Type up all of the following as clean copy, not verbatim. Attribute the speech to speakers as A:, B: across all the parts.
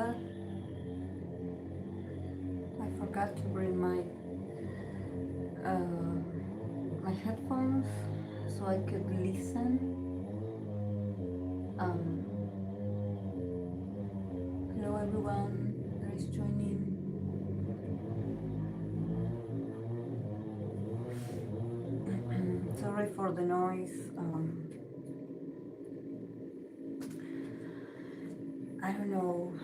A: that. I forgot to bring my headphones so I could listen. Hello everyone that is joining. Sorry for the noise. I don't know.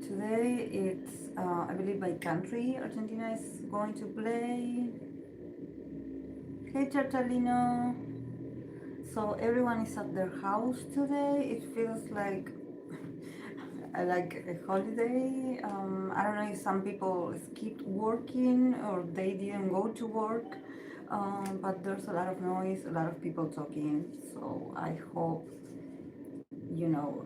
A: Today it's, I believe, my country, Argentina, is going to play. Hey, Chartalino. So everyone is at their house today. It feels like a holiday. I don't know if some people skipped working or they didn't go to work. But there's a lot of noise, a lot of people talking. So I hope, you know,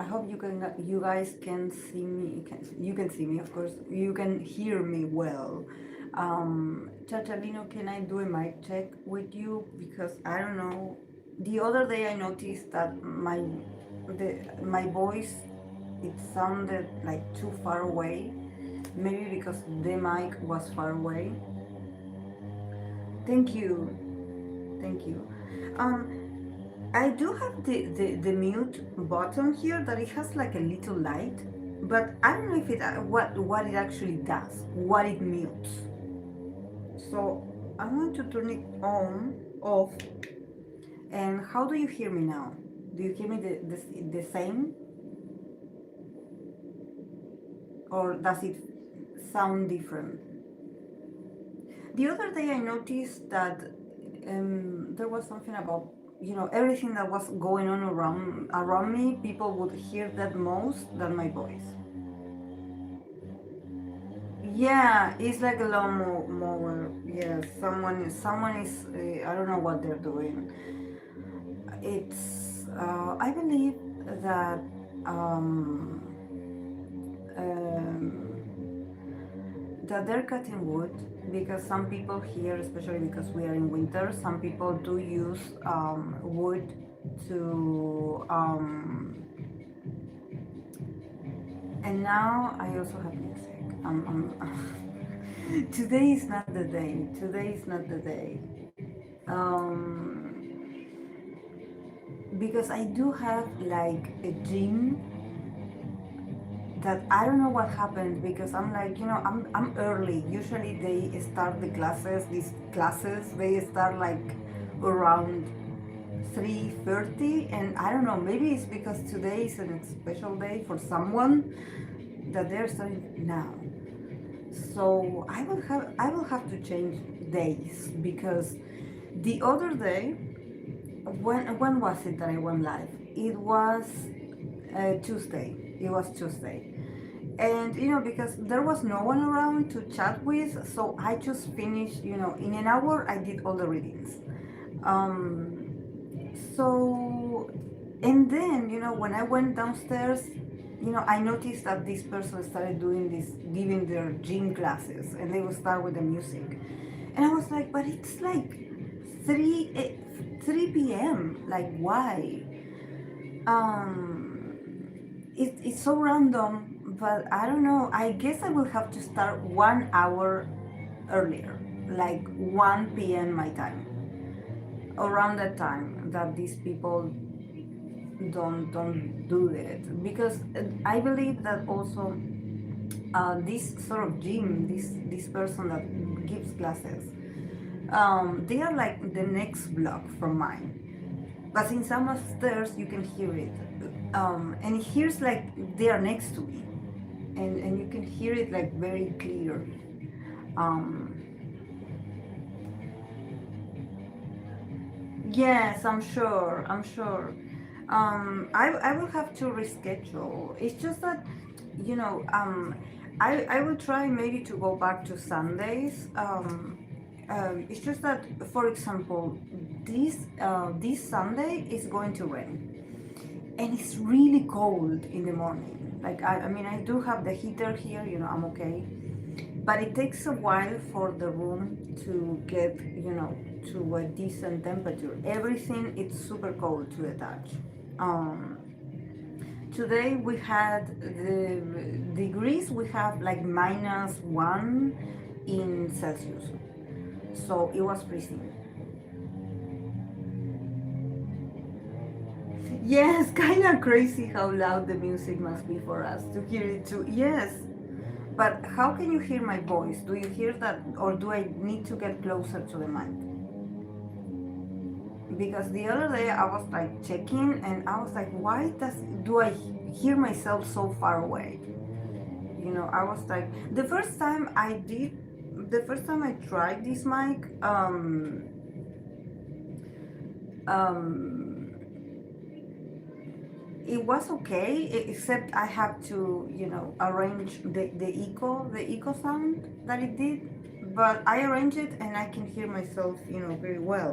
A: I hope you guys can see me. You can see me, of course. You can hear me well. Chachalino, can I do a mic check with you? Because I don't know. The other day I noticed that my voice, it sounded like too far away. Maybe because the mic was far away. Thank you. Thank you. I do have the mute button here that it has like a little light, but I don't know if it what it actually does, what it mutes. So I'm going to turn it off. And how do you hear me now? Do you hear me the same? Or does it sound different? The other day I noticed that there was something about, you know, everything that was going on around me, people would hear that most than my voice. Yeah, it's like a lawnmower. Yes, someone is. I don't know what they're doing. It's. I believe that. That they're cutting wood because some people here, especially because we are in winter, some people do use wood to. And now I also have music. Today is not the day. Today is not the day. Because I do have like a gym that I don't know what happened, because I'm like, you know, I'm early. Usually they start these classes, they start like around 3:30, and I don't know, maybe it's because today is a special day for someone that they're starting now. So I will have to change days, because the other day, when was it that I went live? It was Tuesday. It was Tuesday. And you know, because there was no one around to chat with, so I just finished, you know, in an hour I did all the readings. So, and then, you know, when I went downstairs, you know, I noticed that this person started doing this, giving their gym classes, and they would start with the music. And I was like, but it's like 3 p.m. Like, why? It's so random, but I don't know. I guess I will have to start 1 hour earlier, like 1 p.m. my time, around that time that these people don't do it, because I believe that also this sort of gym, this person that gives classes, they are like the next block from mine. But since I'm upstairs, you can hear it. And here's like they are next to me, and you can hear it like very clear. Yes, I'm sure. I'm sure. I will have to reschedule. It's just that, you know, I will try maybe to go back to Sundays. It's just that, for example, this Sunday is going to rain, and it's really cold in the morning. Like I mean, I do have the heater here. You know, I'm okay, but it takes a while for the room to get, you know, to a decent temperature. Everything it's super cold to the touch. today we had the degrees, we have like -1 in Celsius. So it was freezing. Yes, kind of crazy how loud the music must be for us to hear it too. Yes, but how can you hear my voice? Do you hear that, or do I need to get closer to the mic? Because the other day I was like checking and I was like, why do I hear myself so far away? You know, I was like, the first time I tried this mic, it was okay, except I have to, you know, arrange the echo sound that it did. But I arranged it and I can hear myself, you know, very well.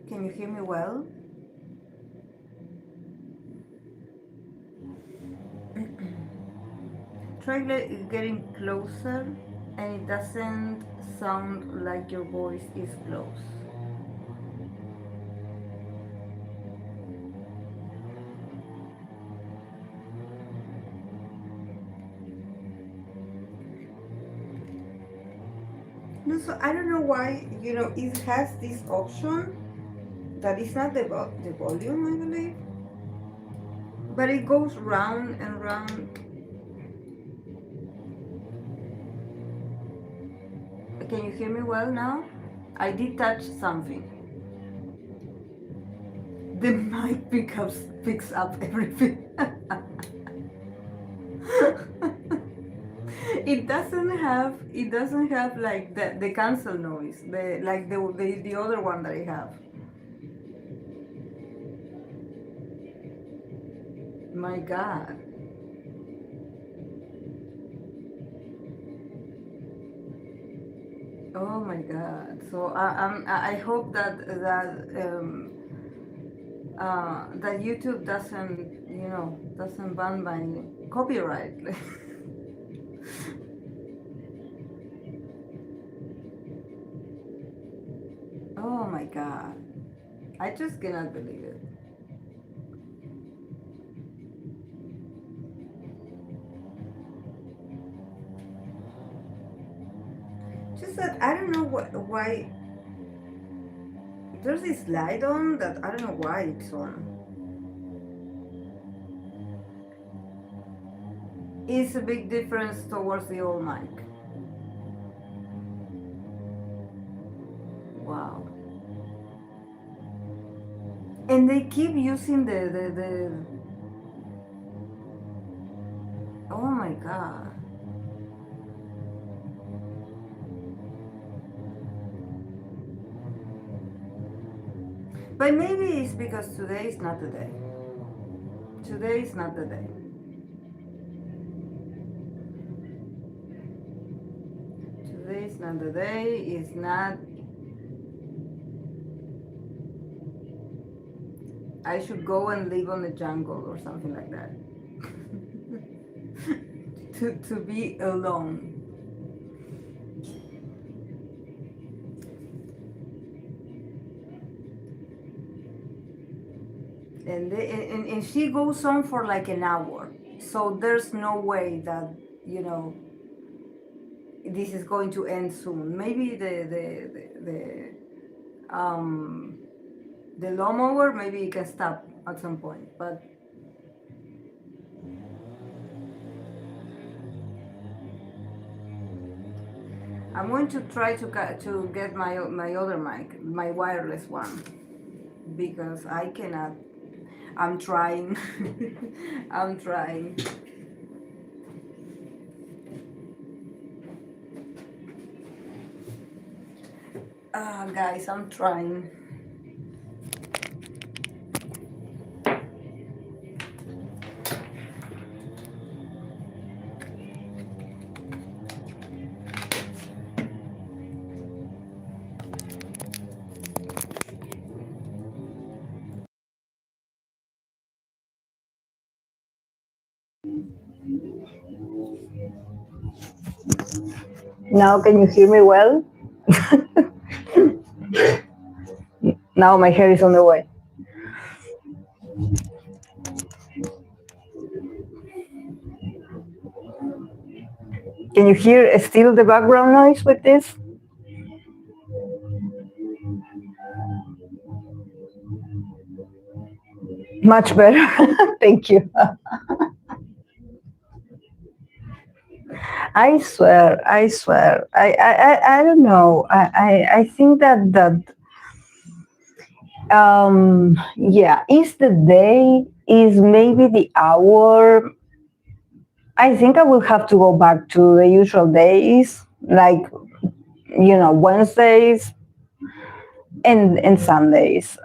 A: Can you hear me well? Try getting closer and it doesn't sound like your voice is close. No, so I don't know why, you know, it has this option that is not the volume, I believe, but it goes round and round. Can you hear me well now? I did touch something. The mic picks up everything. It doesn't have like the cancel noise, the other one that I have. My God. Oh my God. So I hope that YouTube doesn't ban my copyright. Oh my God. I just cannot believe it. Just that I don't know why there's this light on that I don't know why it's on. It's a big difference towards the old mic. Wow. And they keep using the oh my God. But maybe it's because today is not the day. Today is not the day. Today is not the day. It's not. I should go and live on the jungle or something like that. to be alone. And she goes on for like an hour, so there's no way that, you know, this is going to end soon. Maybe the lawnmower, maybe it can stop at some point, but I'm going to try to get my other mic, my wireless one, because I cannot. I'm trying. I'm trying. Guys, I'm trying. Now, can you hear me well?
B: Now my hair is on the way. Can you hear still the background noise with this? Much better. Thank you. I swear. I don't know. I think that yeah, is the day, is maybe the hour. I think I will have to go back to the usual days, like, Wednesdays and Sundays.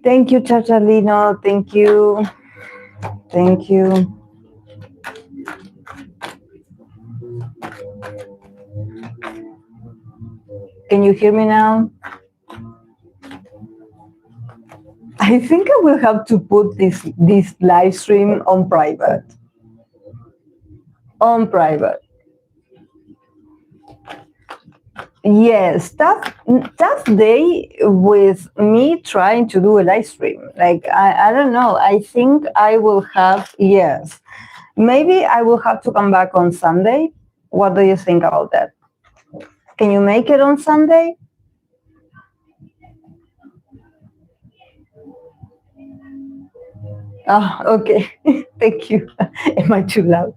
B: Thank you, Chachalino. Thank you. Thank you. Can you hear me now? I think I will have to put this live stream on private. On private. Yes, tough day with me trying to do a live stream. Like, I don't know. I think I will have, yes. Maybe I will have to come back on Sunday. What do you think about that? Can you make it on Sunday? Oh, okay. Thank you. Am I too loud?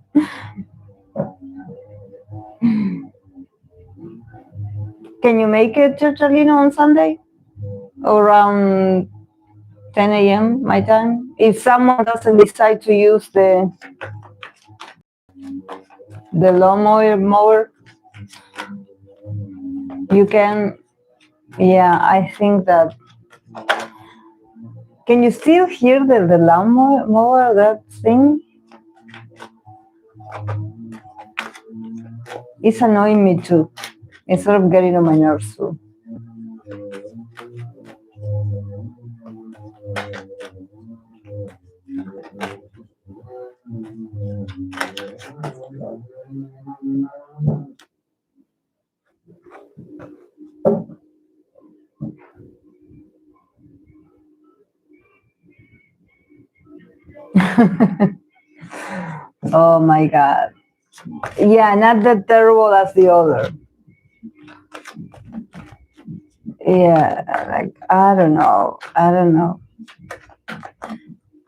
B: Can you make it, Churchalino, on Sunday? Around 10 a.m. my time? If someone doesn't decide to use the lawnmower, you can. Yeah, I think that. Can you still hear the lawnmower, that thing? It's annoying me too. It's sort of getting on my nerves too. Oh my God. Yeah, not that terrible as the other. Yeah, like, I don't know.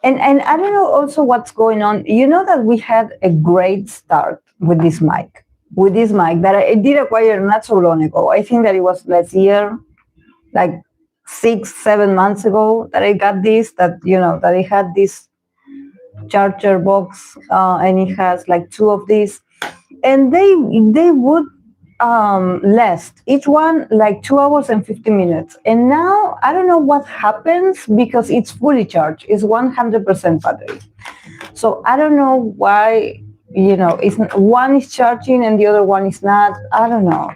B: And I don't know also what's going on. You know that we had a great start with this mic. That I did acquire not so long ago. I think that it was last year, like 6-7 months ago, that I got this, that I had this charger box, and it has like 2 of these, and they would last each one like 2 hours and 50 minutes. And now I don't know what happens, because it's fully charged. It's 100% battery. So I don't know why, it's one is charging and the other one is not. I don't know.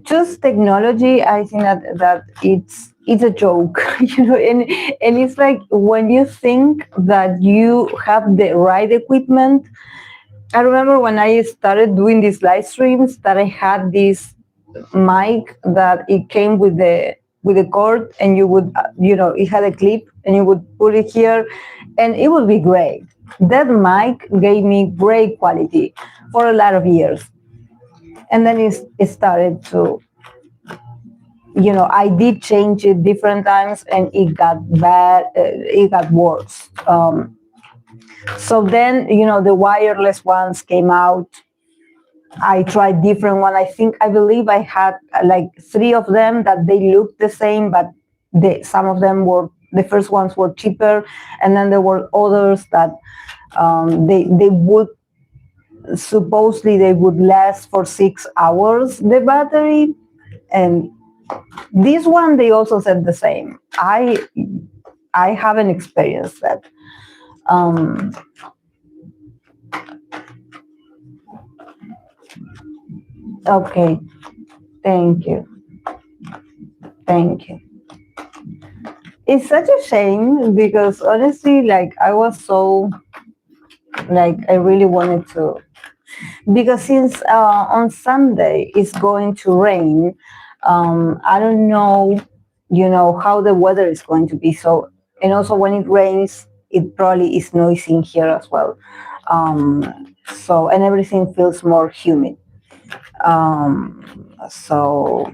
B: Just technology, I think that it's a joke, and it's like, when you think that you have the right equipment. I remember when I started doing these live streams that I had this mic that it came with with a cord, and you would, it had a clip, and you would put it here, and it would be great. That mic gave me great quality for a lot of years. And then it started to, I did change it different times, and it got bad, it got worse. So then, the wireless ones came out. I tried different one. I believe I had like 3 of them that they looked the same, but some of them were, the first ones were cheaper, and then there were others that they would, supposedly they would last for 6 hours, the battery. And this one, they also said the same. I haven't experienced that. Okay, thank you. Thank you. It's such a shame because honestly, like, I was so, like, I really wanted to, because since on Sunday it's going to rain, I don't know, how the weather is going to be. So, and also when it rains, it probably is noisy in here as well. So, and everything feels more humid. So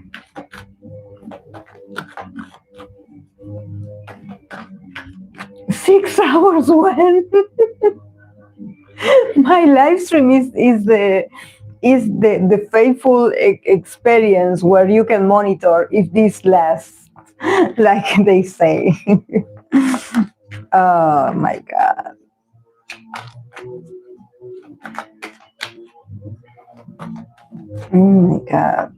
B: 6 hours when my live stream is the faithful experience where you can monitor if this lasts, like they say. Oh my God. Oh my God.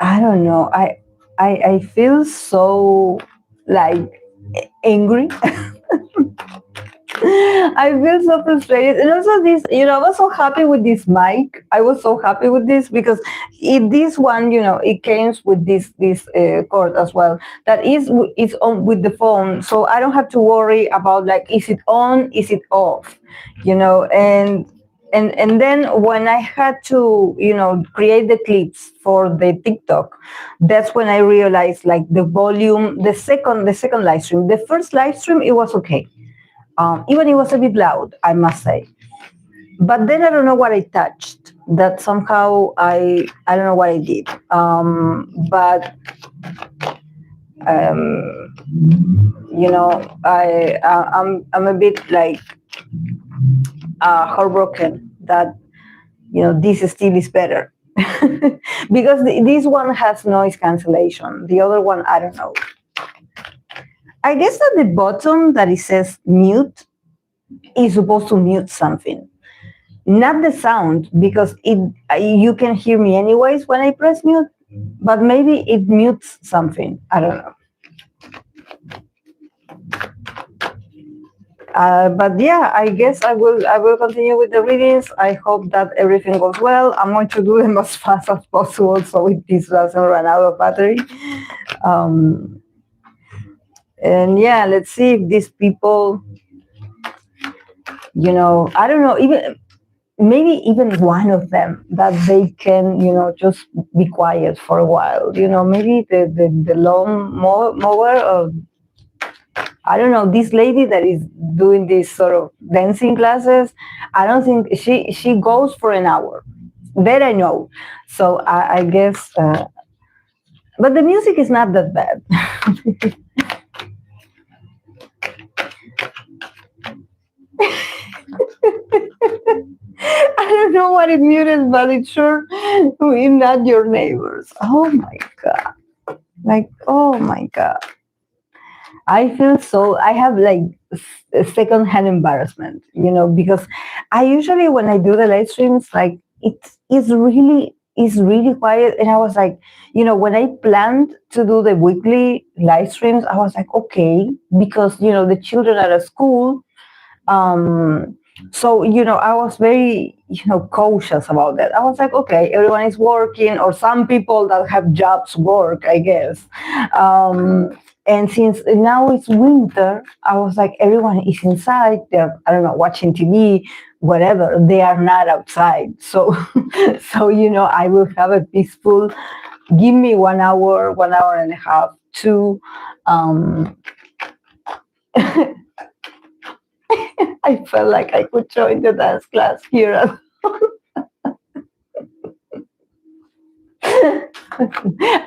B: I don't know. I feel so, like, angry. I feel so frustrated, and also this, I was so happy with this mic. I was so happy with this because this one, it came with this cord as well. That is on with the phone, so I don't have to worry about, like, is it on, is it off, and then when I had to, create the clips for the TikTok, that's when I realized, like, the volume, the second live stream, the first live stream, it was okay. Even it was a bit loud, I must say. But then I don't know what I touched. That somehow I don't know what I did. But I'm a bit, like, heartbroken that this still is better. Because this one has noise cancellation. The other one, I don't know. I guess at the bottom that it says mute is supposed to mute something, not the sound, because you can hear me anyways when I press mute, but maybe it mutes something. I don't know. But yeah, I guess I will continue with the readings. I hope that everything goes well. I'm going to do them as fast as possible so this doesn't run out of battery. And yeah, let's see if these people, I don't know, maybe even one of them, that they can, just be quiet for a while. Maybe the lawn mower, or I don't know, this lady that is doing this sort of dancing classes. I don't think she goes for an hour. That I know. So I guess, but the music is not that bad. I don't know what it muted, but it's sure we're not your neighbors. Oh my God. Like, oh my God. I have, like, a secondhand embarrassment, because I usually, when I do the live streams, like, it is really quiet. And I was like, when I planned to do the weekly live streams, I was like, okay, because, the children are at school. So, I was very, cautious about that. I was like, okay, everyone is working, or some people that have jobs work, I guess. And since now it's winter, I was like, everyone is inside. They're, I don't know, watching TV, whatever. They are not outside. So, I will have a peaceful, give me 1 hour and a half to, I felt like I could join the dance class here.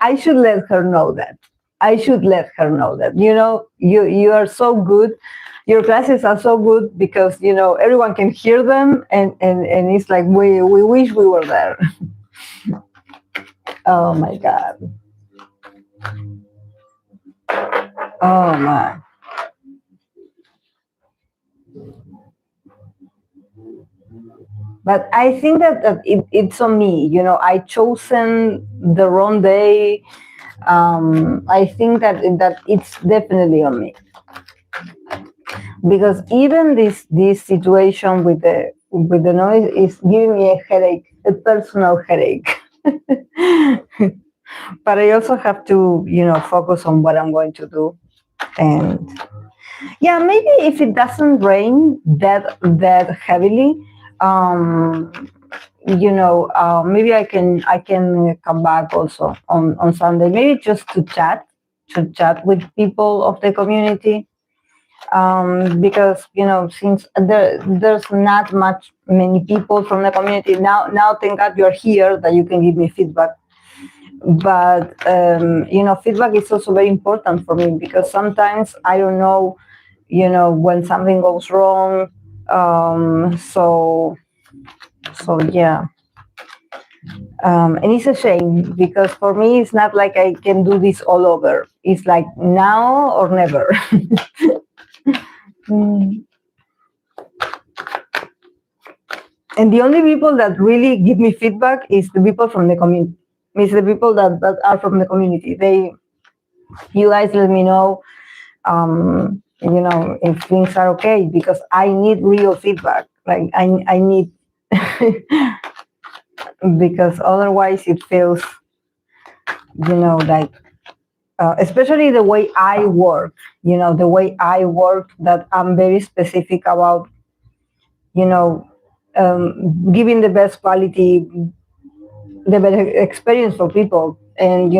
B: I should let her know that. I should let her know that. You are so good. Your classes are so good because everyone can hear them, and it's like we wish we were there. Oh my God. Oh my. But I think that it's on me. I chosen the wrong day. I think that it's definitely on me, because even this situation with the noise is giving me a headache, a personal headache. But I also have to focus on what I'm going to do. And yeah, maybe if it doesn't rain that heavily, maybe I can come back also on Sunday, maybe just to chat with people of the community, because since there's not many people from the community now, thank God you're here that you can give me feedback. But feedback is also very important for me, because sometimes I don't know when something goes wrong. So yeah. And it's a shame, because for me it's not like I can do this all over. It's like now or never. And the only people that really give me feedback is the people from the community. It's the people that are from the community. You guys let me know, if things are okay, because I need real feedback. Like I need, because otherwise it feels, like, especially the way I work, that I'm very specific about, giving the best quality, the better experience for people. And,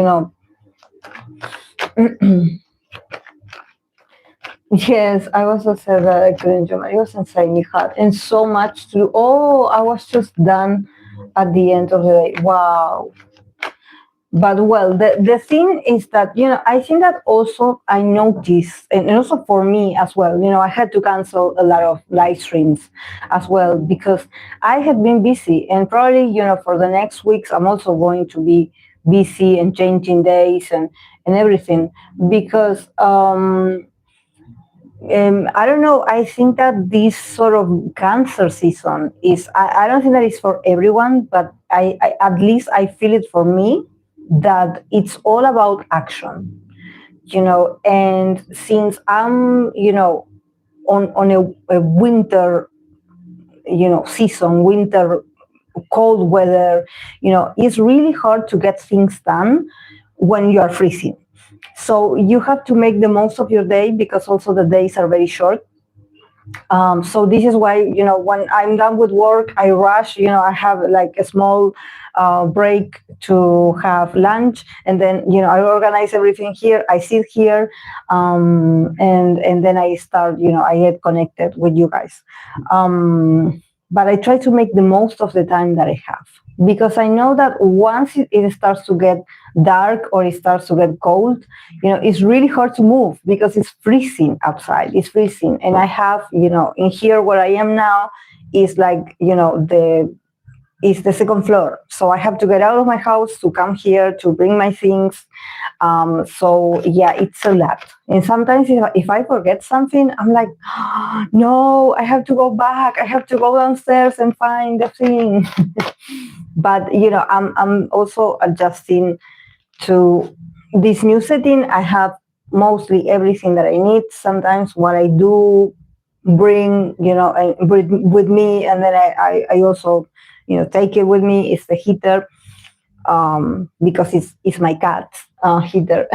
B: yes, I also said that I couldn't join. I wasn't saying it hard and so much to do. Oh, I was just done at the end of the day. Wow. But well, the thing is that, I think that also I noticed, and also for me as well, I had to cancel a lot of live streams as well, because I had been busy, and probably, for the next weeks, I'm also going to be busy and changing days and everything, because, I don't know. I think that this sort of cancer season is, I don't think that it's for everyone, but I at least I feel it for me, that it's all about action, and since I'm, on a winter, season, winter, cold weather, it's really hard to get things done when you are freezing. So you have to make the most of your day, because also the days are very short. So this is why, when I'm done with work, I rush, I have like a small break to have lunch, and then, I organize everything here, I sit here, and then I start, I get connected with you guys. But I try to make the most of the time that I have, because I know that once it starts to get dark or it starts to get cold, it's really hard to move, because it's freezing outside. It's freezing. And I have, in here where I am now is like, it's the second floor. So I have to get out of my house to come here to bring my things. So yeah, it's a lot. And sometimes if I forget something, I'm like, oh, no, I have to go back. I have to go downstairs and find the thing. But, I'm also adjusting to this new setting. I have mostly everything that I need. Sometimes what I do bring, with me, and then I also, take it with me, is the heater, because it's my cat heater.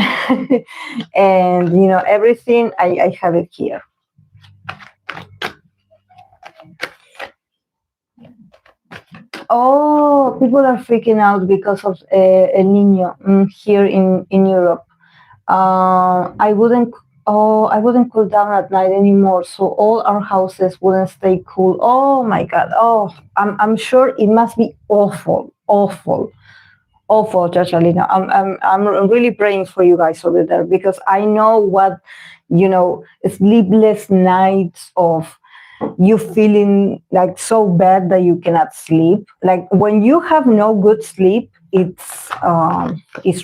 B: And everything, I have it here. Oh, people are freaking out because of El Niño here in Europe. I wouldn't. Oh, I wouldn't cool down at night anymore, so all our houses wouldn't stay cool. Oh my God. Oh, I'm sure it must be awful, awful, awful, Chachalina. I'm really praying for you guys over there, because I know what, sleepless nights of you feeling like so bad that you cannot sleep. Like when you have no good sleep, it's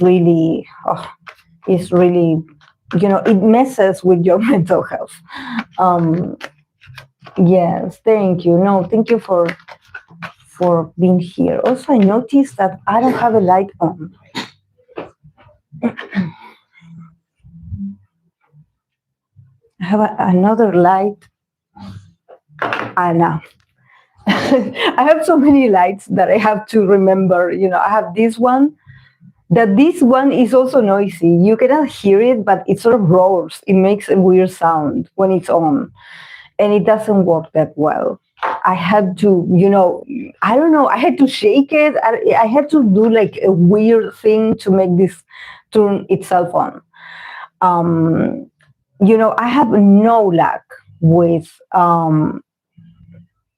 B: really, it's really, it messes with your mental health. Yes, thank you. No, thank you for being here. Also, I noticed that I don't have a light on. I have another light. Now. I have so many lights that I have to remember. I have this one. This one is also noisy. You cannot hear it, but it sort of roars. It makes a weird sound when it's on, and it doesn't work that well. I had to, I don't know. I had to shake it. I had to do like a weird thing to make this turn itself on. I have no luck with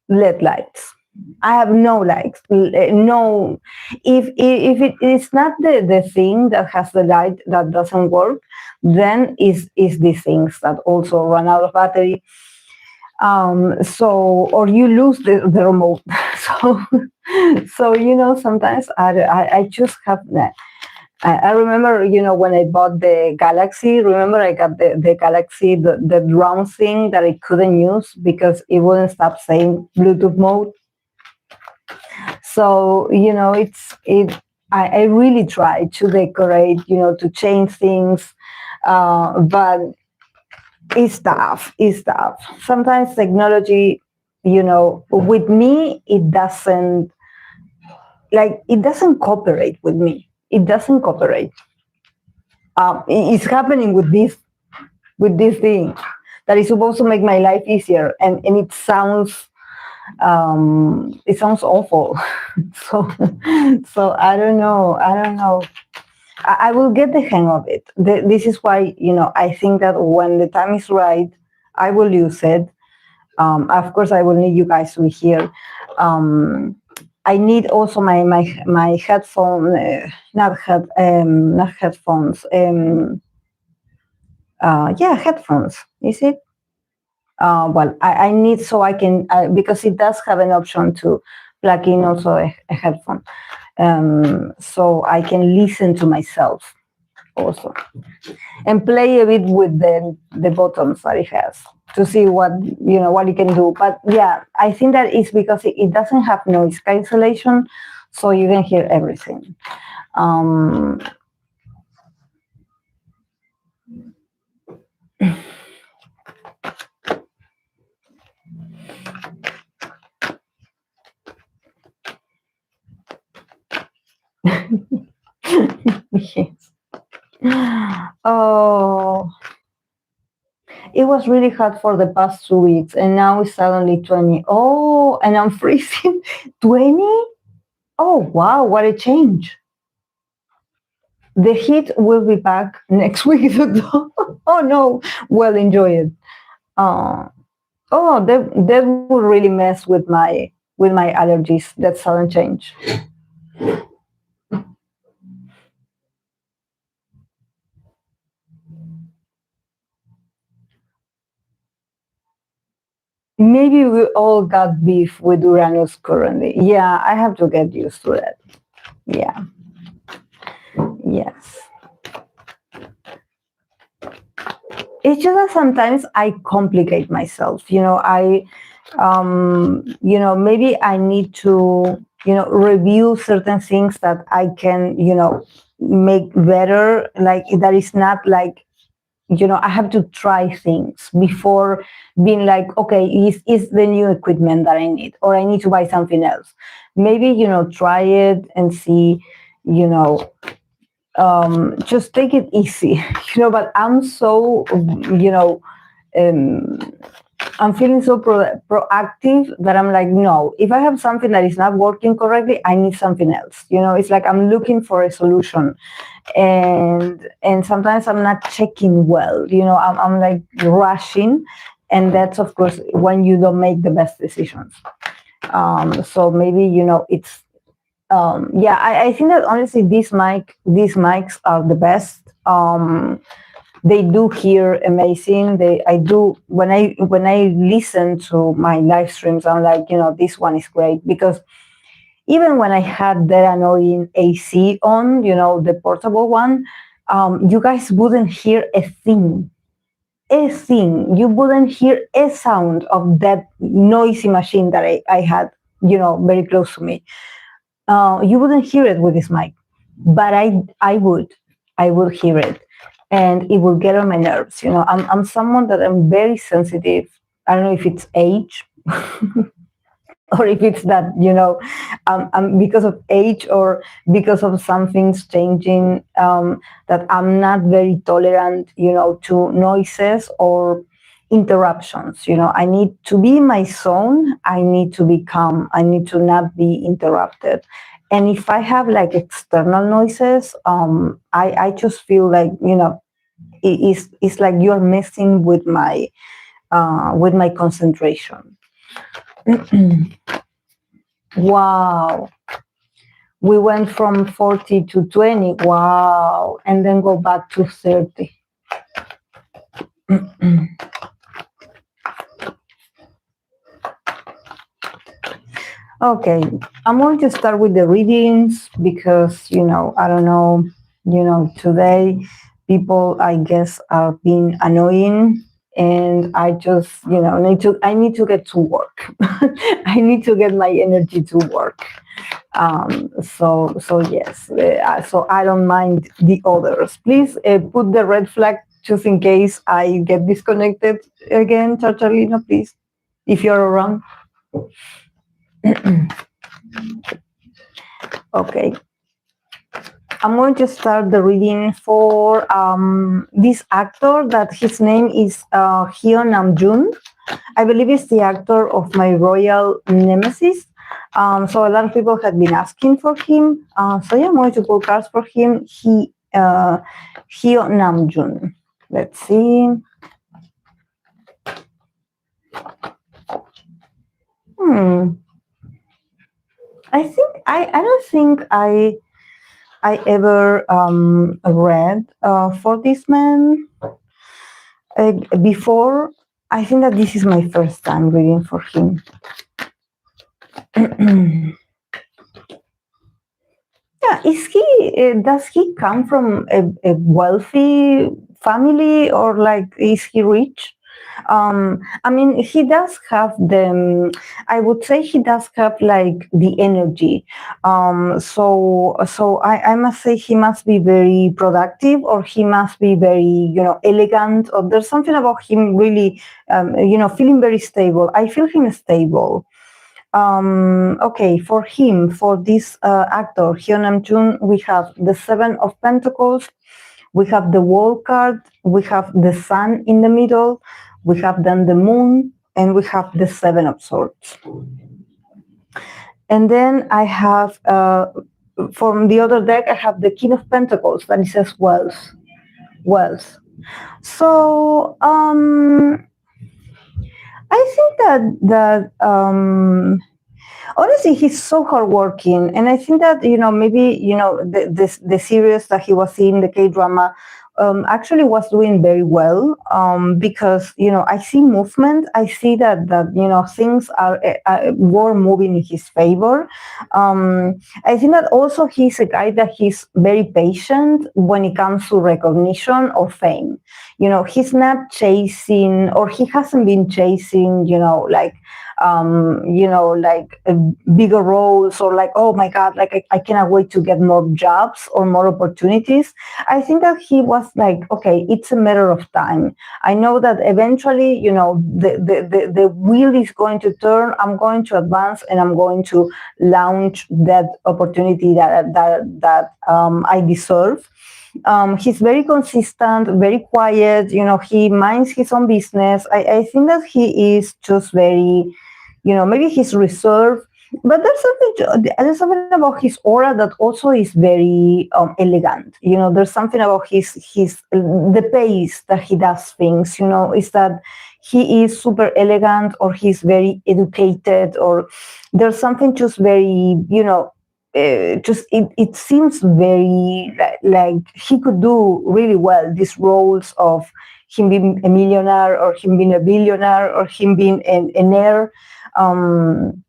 B: LED lights. I have no likes. No, if it is not the thing that has the light that doesn't work, then is these things that also run out of battery. Or you lose the remote. So sometimes I just have that. I remember, when I bought the Galaxy, remember I got the Galaxy, the round thing that I couldn't use because it wouldn't stop saying Bluetooth mode. So, I really try to decorate, to change things, but it's tough. Sometimes technology, with me, it doesn't cooperate with me. It doesn't cooperate. It's happening with this thing that is supposed to make my life easier, and it sounds awful. so I don't know. I will get the hang of it. This is why, I think that when the time is right, I will use it. Of course, I will need you guys to be here. I need also my headphone, not headphones. Headphones. Is it? Well, I need, so I can, because it does have an option to plug in also a headphone, so I can listen to myself also, and play a bit with the buttons that it has to see what it can do. But yeah, I think that it's because it doesn't have noise cancellation, so you can hear everything. Yes. Oh, it was really hot for the past 2 weeks, and now it's suddenly 20. Oh, and I'm freezing. 20? Oh, wow, what a change. The heat will be back next week. Oh, no. Well, enjoy it. That will really mess with my allergies, that sudden change. Maybe we all got beef with Uranus currently. Yeah, I have to get used to that. Yeah. Yes. It's just that sometimes I complicate myself. Maybe I need to, review certain things that I can, make better. Like that is not like I have to try things before being like, okay, is the new equipment that I need, or I need to buy something else. Maybe, try it and see, just take it easy, but I'm so, um, I'm feeling so proactive that I'm like, no, if I have something that is not working correctly, I need something else. It's like I'm looking for a solution, and sometimes I'm not checking well. I'm like rushing, and that's of course when you don't make the best decisions. So maybe it's yeah. I think that honestly, these mics are the best. They do hear amazing. I do when I listen to my live streams, I'm like, this one is great, because even when I had that annoying AC on, the portable one, you guys wouldn't hear a thing. A thing. You wouldn't hear a sound of that noisy machine that I had, very close to me. You wouldn't hear it with this mic, but I would hear it, and it will get on my nerves. I'm someone that I'm very sensitive. I don't know if it's age or if it's that, because of age or because of some things changing, that I'm not very tolerant, to noises or interruptions. I need to be in my zone. I need to be calm. I need to not be interrupted. And if I have like external noises, I just feel like, it's like you're messing with my concentration. Wow. We went from 40 to 20. Wow. And then go back to 30. Okay. I'm going to start with the readings because, I don't know, today people, I guess, are being annoying. And I just, I need to get to work. I need to get my energy to work. So yes. So I don't mind the others. Please put the red flag just in case I get disconnected again, Charchalino, please, if you're around. Okay. I'm going to start the reading for this actor that his name is Heo Namjun. I believe it's the actor of my royal nemesis. So a lot of people have been asking for him. So yeah, I'm going to pull cards for him. Heo Namjun. Let's see. I don't think I ever read for this man before. I think that this is my first time reading for him. Yeah, does he come from a wealthy family, or like is he rich? I mean, he does have I would say he does have like the energy. So I must say he must be very productive, or he must be very, elegant, or there's something about him really, feeling very stable. I feel him stable. Okay, for this actor, Heo Namjun, we have the Seven of Pentacles, we have the World card, we have the Sun in the middle, we have then the Moon, and we have the Seven of Swords. And then I have, from the other deck, I have the King of Pentacles, that it says wealth. So, I think that honestly, he's so hardworking, and I think that maybe the series that he was in, the K-drama, actually was doing very well, because I see movement. I see that things were moving in his favor. I think that also he's a guy that he's very patient when it comes to recognition or fame. He's not chasing, or he hasn't been chasing, like like bigger roles, or like, oh my God, like I cannot wait to get more jobs or more opportunities. I think that he was like, okay, it's a matter of time. I know that eventually, the wheel is going to turn. I'm going to advance, and I'm going to launch that opportunity that I deserve. He's very consistent, very quiet. He minds his own business. I think that he is just very, maybe he's reserved, but there's something about his aura that also is very elegant. There's something about his the pace that he does things. Is that he is super elegant, or he's very educated, or there's something just very, just it seems very like he could do really well these roles of him being a millionaire, or him being a billionaire, or him being an heir. Um,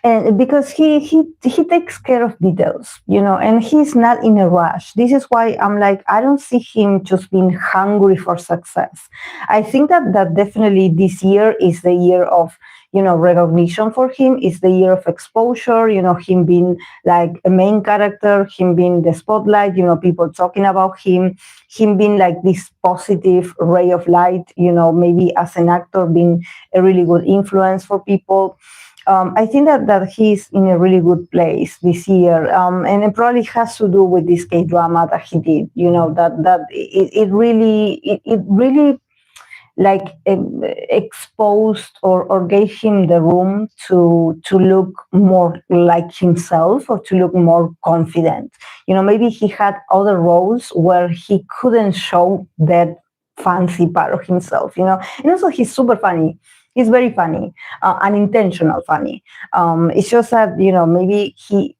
B: and because he takes care of details, and he's not in a rush. This is why I'm like, I don't see him just being hungry for success. I think that definitely this year is the year of recognition for him. Is the year of exposure, him being like a main character, him being the spotlight, people talking about him being like this positive ray of light, maybe as an actor being a really good influence for people. I think that he's in a really good place this year, and it probably has to do with this K drama that he did. That it really like exposed or gave him the room to look more like himself, or to look more confident. Maybe he had other roles where he couldn't show that fancy part of himself. And also he's super funny. He's very funny, unintentional funny. It's just that maybe he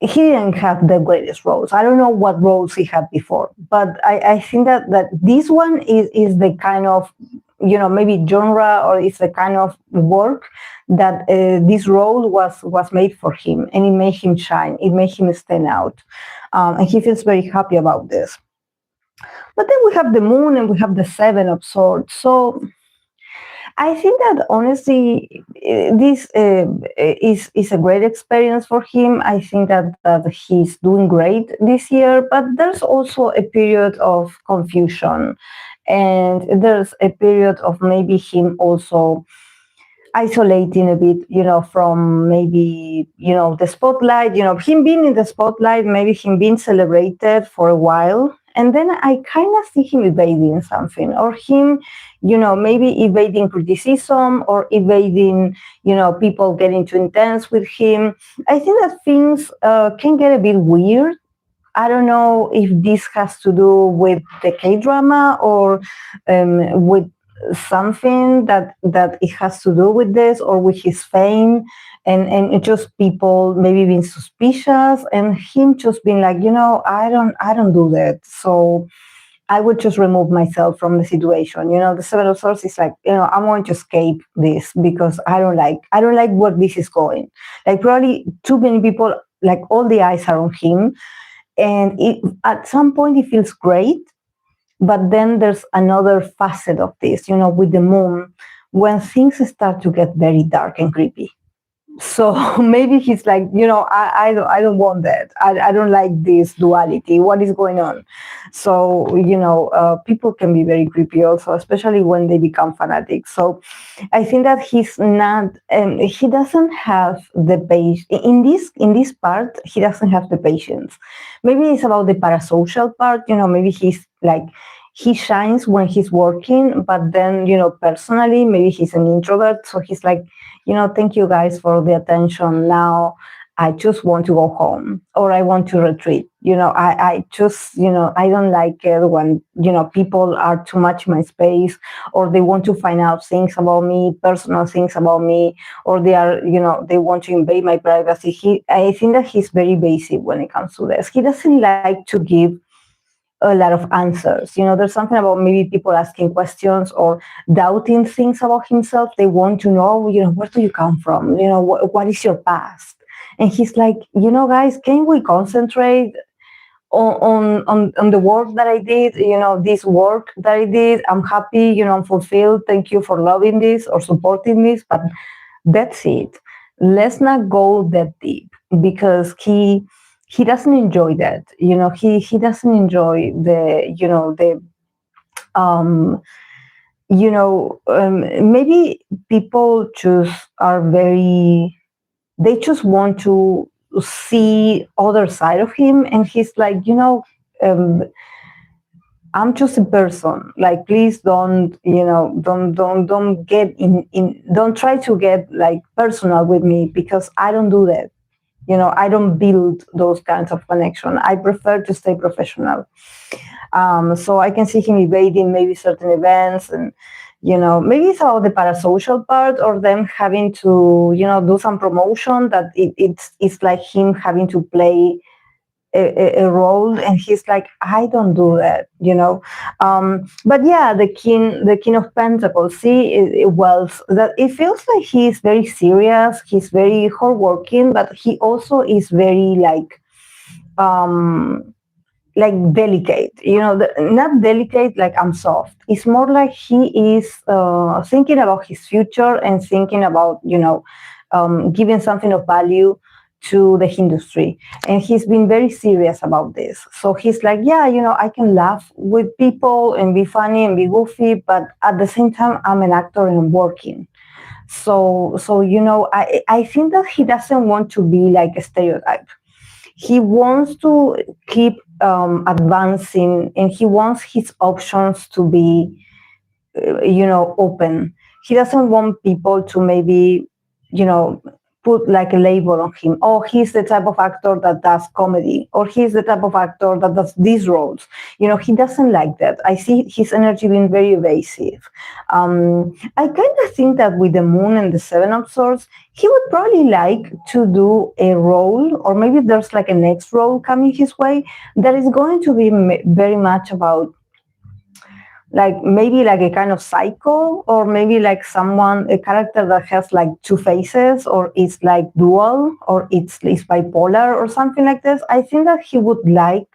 B: didn't have the greatest roles. I don't know what roles he had before, but I think that this one is the kind of maybe genre, or it's the kind of work that this role was made for him, and it made him shine. It made him stand out, and he feels very happy about this. But then we have the Moon, and we have the Seven of Swords. So I think that honestly, this is a great experience for him. I think that he's doing great this year, but there's also a period of confusion, and there's a period of maybe him also isolating a bit, from maybe, the spotlight, him being in the spotlight, maybe him being celebrated for a while. And then I kind of see him evading something, or him, maybe evading criticism, or evading, people getting too intense with him. I think that things can get a bit weird. I don't know if this has to do with the K-drama, or with something that it has to do with this, or with his fame, and it just people maybe being suspicious, and him just being like, I don't do that, so I would just remove myself from the situation. The Seven of Swords is like, I'm going to escape this, because I don't like where this is going. Like, probably too many people, like, all the eyes are on him, and at some point it feels great. But then there's another facet of this, with the Moon, when things start to get very dark and creepy. So maybe he's like, I don't want that. I don't like this duality. What is going on? So, people can be very creepy also, especially when they become fanatics. So I think that he's not, he doesn't have the patience. In this part, he doesn't have the patience. Maybe it's about the parasocial part, maybe he's like, he shines when he's working, but then, personally, maybe he's an introvert. So he's like, thank you guys for the attention. Now I just want to go home, or I want to retreat. I just, I don't like it when, people are too much in my space, or they want to find out things about me, personal things about me, or they are, they want to invade my privacy. I think that he's very basic when it comes to this. He doesn't like to give a lot of answers. There's something about maybe people asking questions or doubting things about himself. They want to know, where do you come from? What is your past? And he's like, guys, can we concentrate on the work that I did, this work that I did, I'm happy, I'm fulfilled. Thank you for loving this or supporting this, but that's it. Let's not go that deep because he doesn't enjoy that. He doesn't enjoy um maybe people just are very, they just want to see other side of him, and he's like, um, I'm just a person. Like, please don't, don't get in, don't try to get like personal with me because I don't do that. I don't build those kinds of connection. I prefer to stay professional. So I can see him evading maybe certain events, and maybe it's about the parasocial part, or them having to do some promotion that it's like him having to play a role, and he's like, I don't do that. But yeah, the king of pentacles, see, wealth, that it feels like he's very serious, he's very hardworking, but he also is very delicate, not delicate like I'm soft. It's more like he is thinking about his future and thinking about giving something of value to the industry, and he's been very serious about this. So he's like, yeah, I can laugh with people and be funny and be goofy, but at the same time I'm an actor and I'm working. So I think that he doesn't want to be like a stereotype. He wants to keep advancing, and he wants his options to be open. He doesn't want people to maybe put like a label on him. Oh, he's the type of actor that does comedy, or he's the type of actor that does these roles. He doesn't like that. I see his energy being very evasive. I kind of think that with the moon and the seven of swords, he would probably like to do a role, or maybe there's like a next role coming his way that is going to be very much about like maybe like a kind of psycho, or maybe like a character that has like two faces, or it's like dual, or it's bipolar or something like this. I think that he would like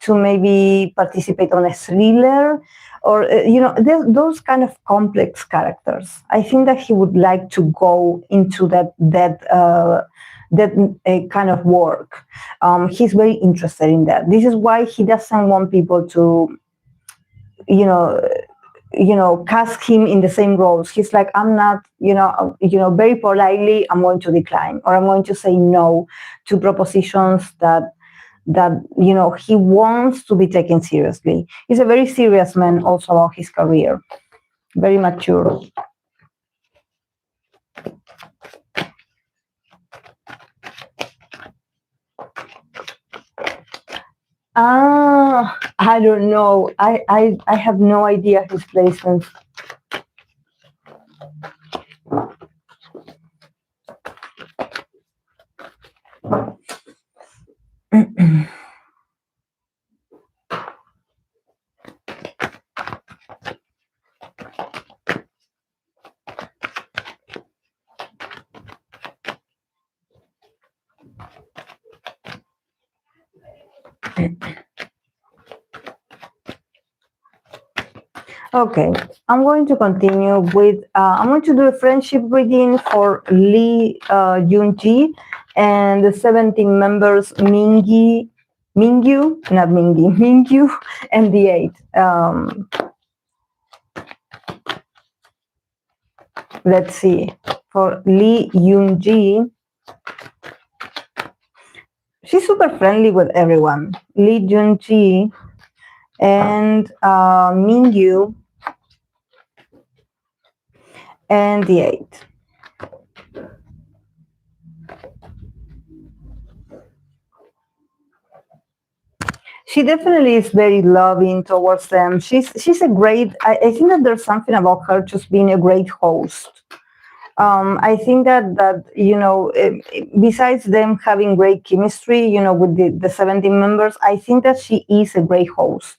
B: to maybe participate on a thriller, or those kind of complex characters. I think that he would like to go into that kind of work. He's very interested in that. This is why he doesn't want people to cast him in the same roles. He's like, I'm not, very politely, I'm going to decline, or I'm going to say no to propositions that he wants to be taken seriously. He's a very serious man also about his career, very mature. I don't know. I have no idea his placement. Okay, I'm going to continue with, I'm going to do a friendship reading for Lee Yoongi and the 17 members Mingyu, not Mingy, Mingyu, and the 8. Let's see, for Lee Yoongi, she's super friendly with everyone. Lee Yoongi and Mingyu and the 8. She definitely is very loving towards them. She's a great, I think that there's something about her just being a great host. I think that besides them having great chemistry, with the 17 members, I think that she is a great host.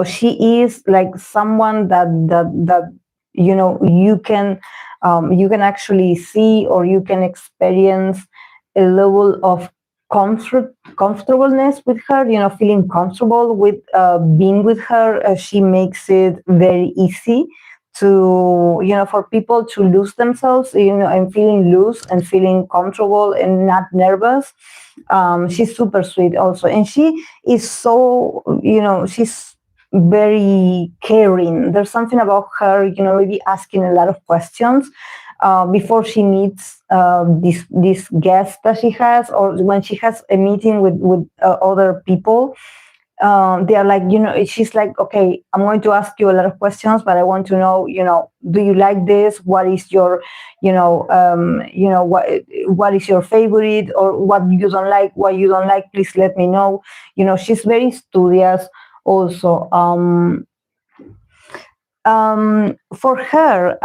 B: She is like someone that you can actually see, or you can experience a level of comfortableness with her, feeling comfortable with being with her. She makes it very easy to, for people to lose themselves, and feeling loose and feeling comfortable and not nervous. She's super sweet also. And she is so, she's very caring. There's something about her, maybe asking a lot of questions before she meets this guest that she has, or when she has a meeting with other people. They are like, she's like, okay, I'm going to ask you a lot of questions, but I want to know, do you like this? What is your, what is your favorite, or what you don't like? What you don't like? Please let me know. She's very studious also. For her,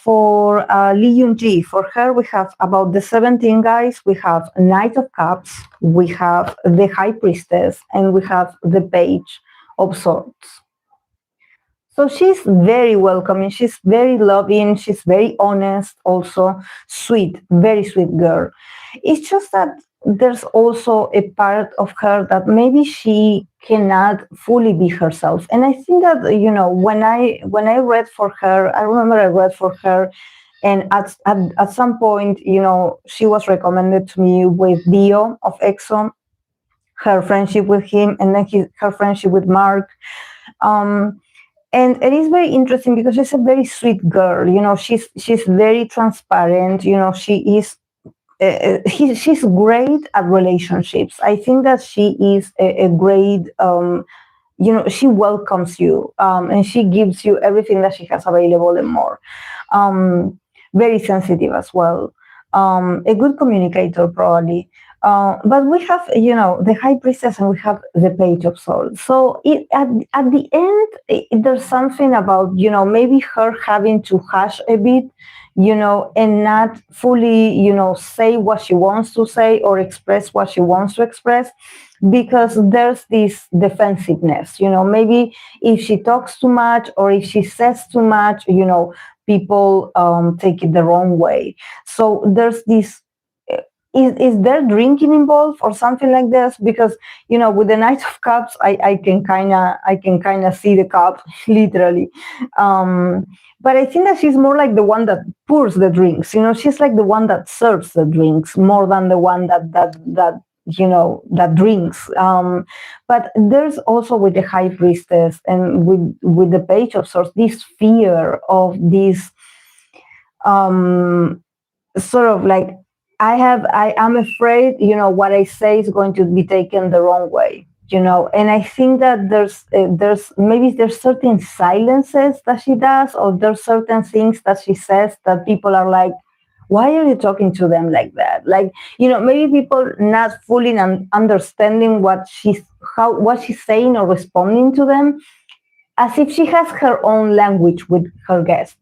B: for Lee Yoon-ji, for her, we have about the 17 guys. We have Knight of Cups, we have the High Priestess, and we have the Page of Swords. So she's very welcoming. She's very loving. She's very honest. Also sweet, very sweet girl. It's just that there's also a part of her that maybe she cannot fully be herself. And I think that, when I read for her, I remember I read for her, and at some point, she was recommended to me with Dio of EXO, her friendship with him, and then her friendship with Mark. And it is very interesting because she's a very sweet girl. She's very transparent. She is. She's great at relationships. I think that she is a great. She welcomes you, and she gives you everything that she has available and more. Very sensitive as well. A good communicator, probably. But we have, the High Priestess, and we have the Page of Swords. So at the end, there's something about, maybe her having to hush a bit, and not fully, say what she wants to say or express what she wants to express, because there's this defensiveness. Maybe if she talks too much or if she says too much, people take it the wrong way. So there's this. Is there drinking involved or something like this? Because with the Knight of Cups, I can kind of see the cup literally, but I think that she's more like the one that pours the drinks. She's like the one that serves the drinks more than the one that drinks. But there's also with the High Priestess and with the Page of Swords this fear of this sort of like. I am afraid, what I say is going to be taken the wrong way, and I think that there's certain silences that she does, or there's certain things that she says that people are like, why are you talking to them like that? Like, maybe people not fully understanding what she's saying or responding to them, as if she has her own language with her guests,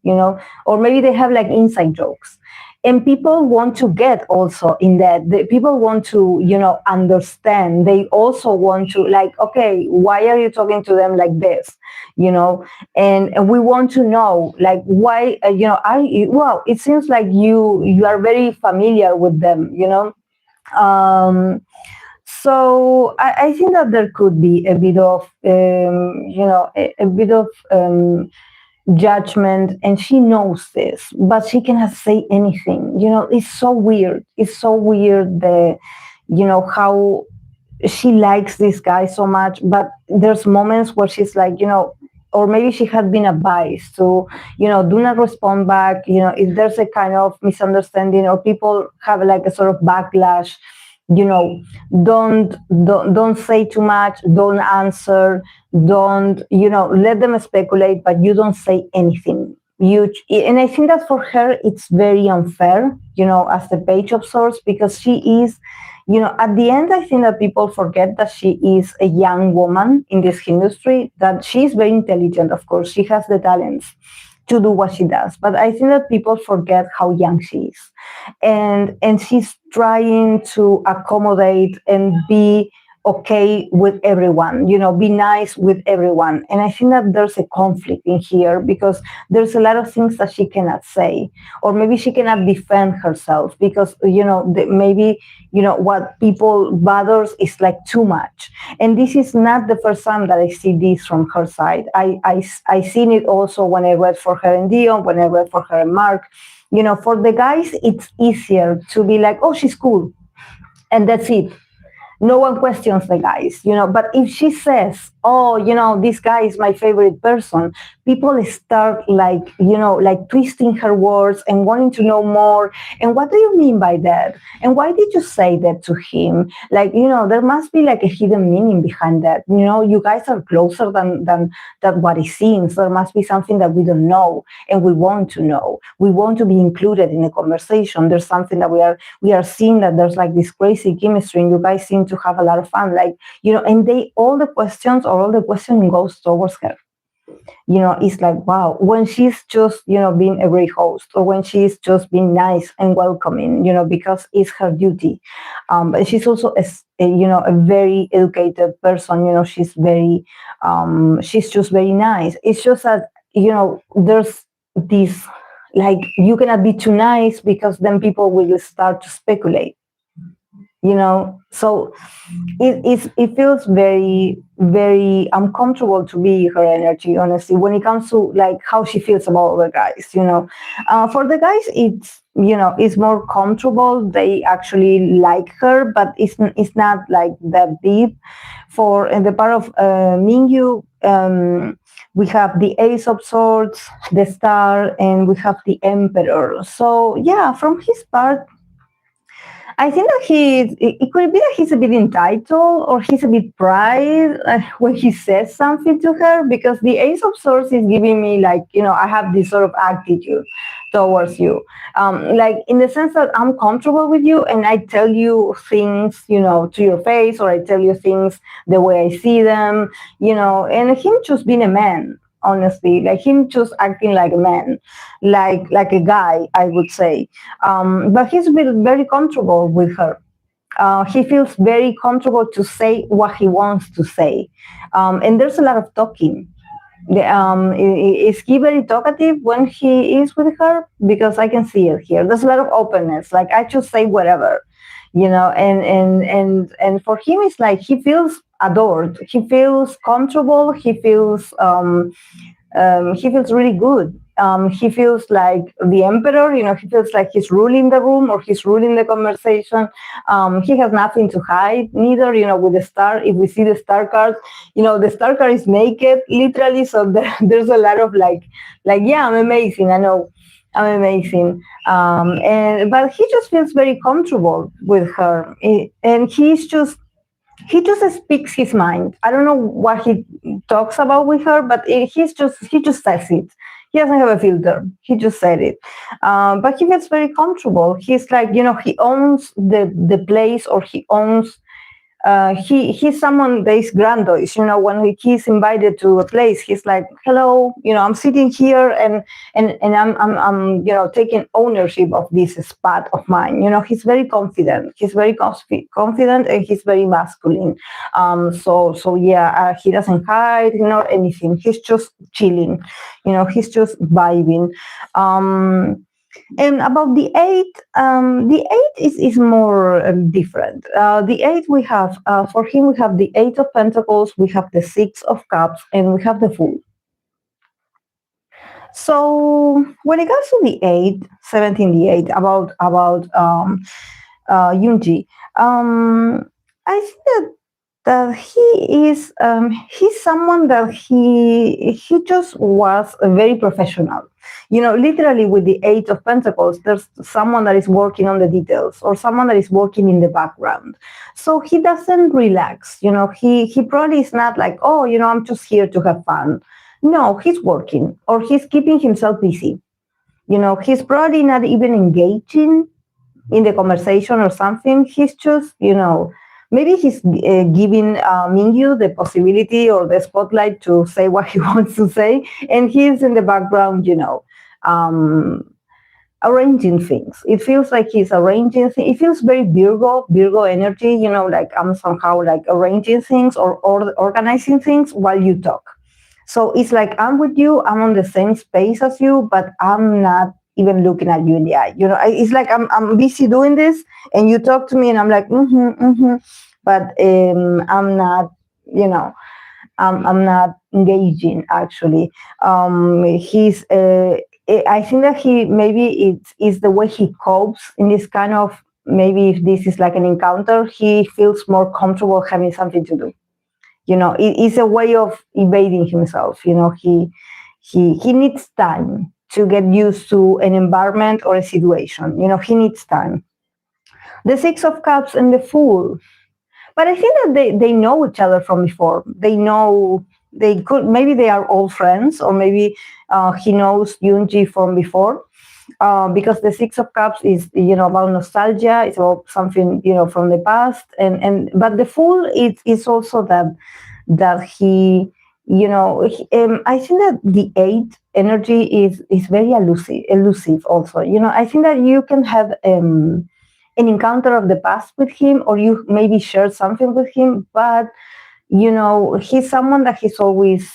B: or maybe they have like inside jokes. And people want to get also in that. People want to, understand. They also want to like, okay, why are you talking to them like this? And we want to know, like, why, are you, well, it seems like you are very familiar with them, So I think that there could be a bit of, a bit of judgment, and she knows this, but she cannot say anything. It's so weird. It's so weird how she likes this guy so much, but there's moments where she's like, or maybe she had been advised to, do not respond back. If there's a kind of misunderstanding or people have like a sort of backlash, don't say too much, don't answer, don't, let them speculate, but you don't say anything. And I think that for her, it's very unfair, as the Page of Swords, because she is, at the end, I think that people forget that she is a young woman in this industry, that she's very intelligent, of course, she has the talents to do what she does, but I think that people forget how young she is, and she's trying to accommodate and be okay with everyone, be nice with everyone. And I think that there's a conflict in here because there's a lot of things that she cannot say, or maybe she cannot defend herself because, maybe, what people bothers is like too much. And this is not the first time that I see this from her side. I seen it also when I read for her and Dion, when I read for her and Mark. For the guys, it's easier to be like, oh, she's cool. And that's it. No one questions the guys, but if she says, oh, this guy is my favorite person, people start like twisting her words and wanting to know more. And what do you mean by that? And why did you say that to him? Like, there must be like a hidden meaning behind that. You guys are closer than what it seems. There must be something that we don't know and we want to know. We want to be included in a conversation. There's something that we are seeing, that there's like this crazy chemistry and you guys seem to have a lot of fun. Like, and all the questions or all the questioning goes towards her. It's like, wow, when she's just, being a great host, or when she's just being nice and welcoming, because it's her duty. And she's also a very educated person. She's very, she's just very nice. It's just that, there's this, like, you cannot be too nice because then people will start to speculate. So it feels very, very uncomfortable to be her energy, honestly, when it comes to like how she feels about the guys. For the guys, it's more comfortable. They actually like her, but it's not like that deep. For in the part of Mingyu, we have the Ace of Swords, the Star, and we have the Emperor. So yeah, from his part, I think that it could be that he's a bit entitled or he's a bit pride when he says something to her, because the Ace of Swords is giving me like, I have this sort of attitude towards you. Like in the sense that I'm comfortable with you and I tell you things, to your face, or I tell you things the way I see them, and him just being a man. Honestly, like him just acting like a man, like a guy, I would say. But he's been very comfortable with her. He feels very comfortable to say what he wants to say. And there's a lot of talking. Is he very talkative when he is with her? Because I can see it here. There's a lot of openness. Like I just say whatever, and for him it's like he feels adored. He feels comfortable. He feels really good. He feels like the emperor, he feels like he's ruling the room or he's ruling the conversation. He has nothing to hide, neither, with the star. If we see the star card, the star card is naked, literally. So there's a lot of like, yeah, I'm amazing. I know I'm amazing. But he just feels very comfortable with her. And he just speaks his mind. I don't know what he talks about with her, but he just says it. He doesn't have a filter. He just said it. But he gets very comfortable. He's like, he owns the place, or he owns. He's someone that is grandiose. When he's invited to a place, he's like, "Hello, I'm sitting here and I'm taking ownership of this spot of mine." He's very confident. He's very confident, and he's very masculine. So yeah, he doesn't hide, anything. He's just chilling. He's just vibing. And about the eight is more different. The eight we have, for him, we have the Eight of Pentacles, we have the Six of Cups, and we have the Fool. So when it comes to the 8, 17, the 8, about Yoongi, I think that he is he's someone that he just was very professional. Literally with the Eight of Pentacles, there's someone that is working on the details, or someone that is working in the background. So he doesn't relax. He probably is not like, oh, I'm just here to have fun. No, he's working, or he's keeping himself busy. He's probably not even engaging in the conversation or something. He's just, maybe he's giving Mingyu the possibility or the spotlight to say what he wants to say, and he's in the background, arranging things. It feels like he's arranging things. It feels very Virgo energy, like I'm somehow like arranging things or organizing things while you talk. So it's like I'm with you, I'm on the same space as you, but I'm not even looking at you in the eye. It's like I'm busy doing this, and you talk to me, and I'm like, but I'm not, I'm not engaging actually. He's. I think that he maybe it's the way he copes in this kind of, maybe if this is like an encounter, he feels more comfortable having something to do. It's a way of evading himself. He needs time to get used to an environment or a situation. He needs time. The Six of Cups and the Fool. But I think that they know each other from before. They know maybe they are old friends, or maybe he knows Yoongi from before. Because the Six of Cups is, about nostalgia. It's about something, from the past. But the Fool is also that he, I think that the Eight energy is very elusive also. I think that you can have an encounter of the past with him, or you maybe shared something with him, but he's someone that he's always,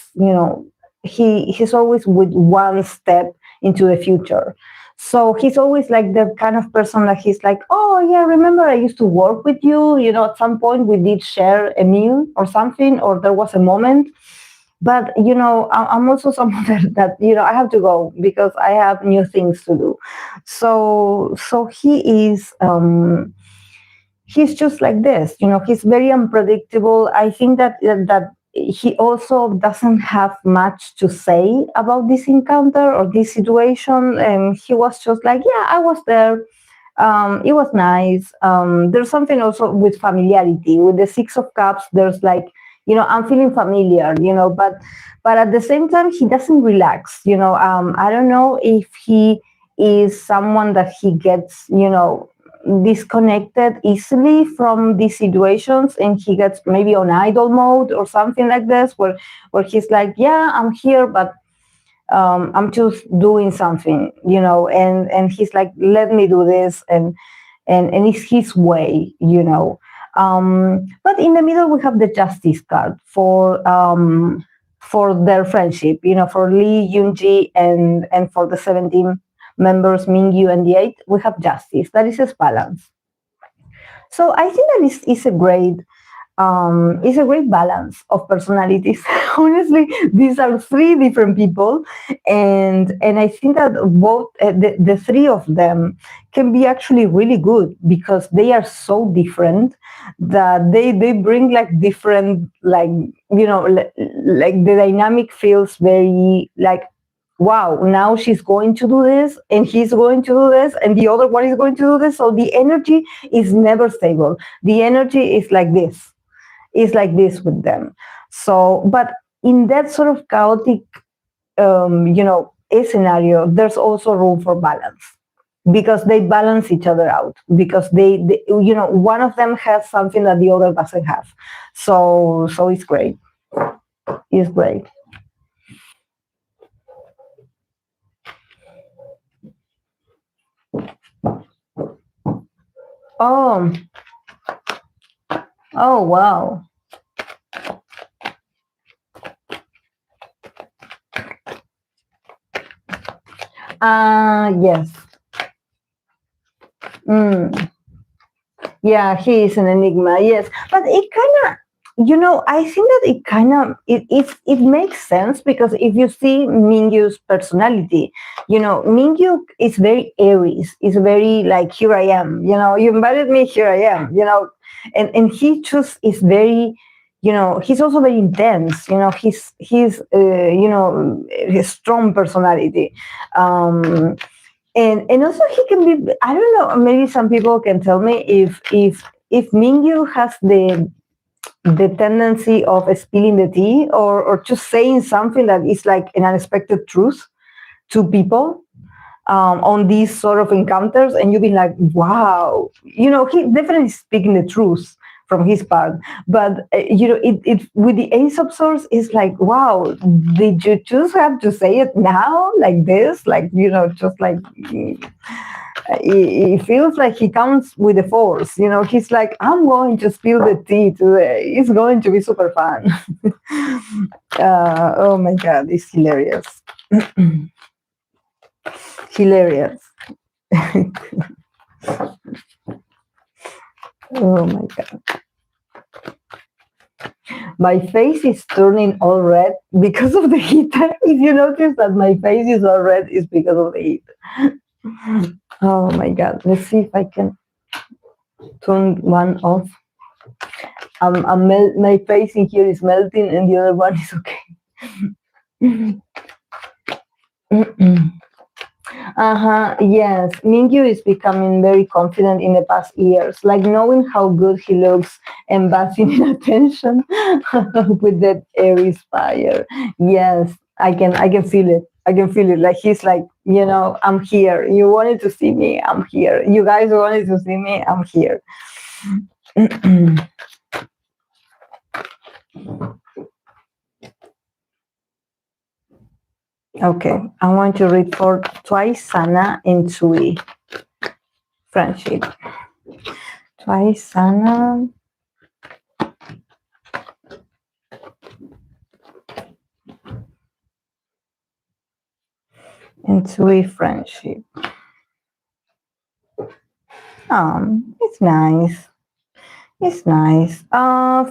B: he's always with one step into the future. So he's always like the kind of person that he's like, oh yeah, remember I used to work with you, at some point we did share a meal or something, or there was a moment. But I'm also someone that I have to go because I have new things to do. So he is he's just like this. He's very unpredictable. I think that he also doesn't have much to say about this encounter or this situation. He was just like, yeah, I was there. It was nice. There's something also with familiarity. With the Six of Cups, there's like, I'm feeling familiar, but at the same time, he doesn't relax. I don't know if he is someone that he gets, disconnected easily from these situations, and he gets maybe on idle mode or something like this, where he's like, yeah, I'm here, but I'm just doing something, and he's like, let me do this, and it's his way. But in the middle, we have the Justice card for their friendship, for Lee, Yoongi, and for the 17 members, Mingyu and the 8, we have Justice. That is a balance. So I think that is a great balance of personalities. Honestly, these are 3 different people, and I think that both the 3 of them can be actually really good because they are so different that they bring like different, like like the dynamic feels very like, wow, now she's going to do this and he's going to do this and the other one is going to do this. So the energy is never stable. The energy is like this. It's like this with them. So, but in that sort of chaotic, scenario, there's also room for balance because they balance each other out, because they one of them has something that the other doesn't have. So it's great. It's great. Oh, oh, wow. Yes. Yeah, he is an enigma. Yes, but it kind of, I think that it makes sense because if you see Mingyu's personality, Mingyu is very Aries. It's very like, here I am. You invited me, here I am. And he just is very, he's also very intense. He's his strong personality. And also he can be, I don't know, maybe some people can tell me if Mingyu has the tendency of spilling the tea or just saying something that is like an unexpected truth to people on these sort of encounters, and you've been like, wow, he definitely speaking the truth from his part. But it with the Ace of Swords, it's like, wow, did you just have to say it now like this? Like, just like it feels like he comes with the force. He's like, I'm going to spill the tea today. It's going to be super fun. Oh my God, it's hilarious. Hilarious. Oh my God. My face is turning all red because of the heat. If you notice that my face is all red, it's because of the heat. Oh my God. Let's see if I can turn one off. My face in here is melting and the other one is okay. Yes, Mingyu is becoming very confident in the past years, like knowing how good he looks and basking in attention with that Aries fire. Yes, I can feel it. I can feel it. Like he's like, I'm here. You wanted to see me, I'm here. You guys wanted to see me, I'm here. Okay, I want to read for twice Sana and Tzuyu. Friendship. Twice Sana. And Tzuyu friendship. It's nice. It's nice.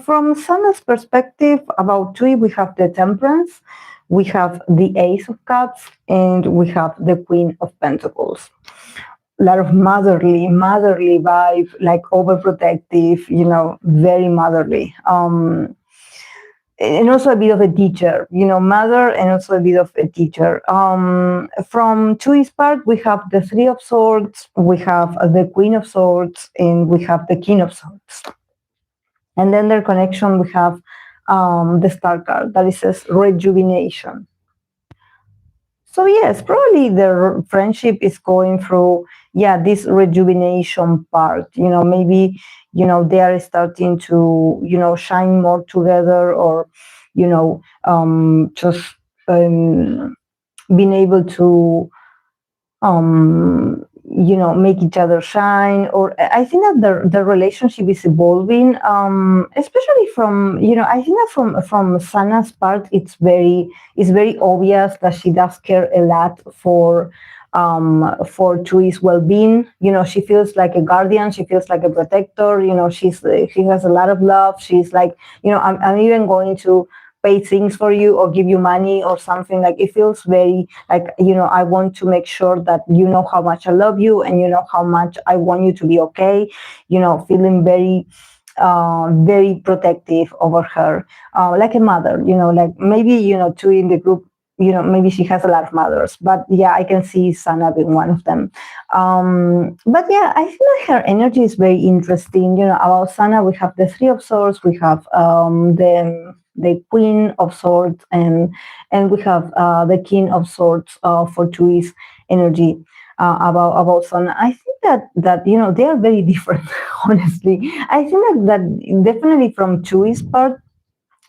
B: From Sana's perspective, about Tzuyu, we have the Temperance, we have the Ace of Cups, and we have the Queen of Pentacles. A lot of motherly vibe, like overprotective, very motherly. And also a bit of a teacher, mother, and also a bit of a teacher. From Chuy's part, we have the Three of Swords, we have the Queen of Swords, and we have the King of Swords. And then their connection, we have the Star card that says rejuvenation. So yes, probably their friendship is going through, this rejuvenation part. Maybe, they are starting to, shine more together, or, just being able to, make each other shine. Or I think that the relationship is evolving, especially from, I think that from Sana's part, it's very obvious that she does care a lot for Chuy's well-being. She feels like a guardian, she feels like a protector. She has a lot of love. She's like, I'm even going to pay things for you or give you money or something. Like, it feels very like, I want to make sure that you know how much I love you, and you know how much I want you to be okay. Feeling very very protective over her, like a mother. Like maybe two in the group, maybe she has a lot of mothers, but I can see Sana being one of them. But I feel like her energy is very interesting. About Sana, we have the Three of Swords, we have the Queen of Swords, and we have the King of Swords for Chuy's energy. About Sana, I think that they are very different. Honestly, I think that definitely from Chuy's part,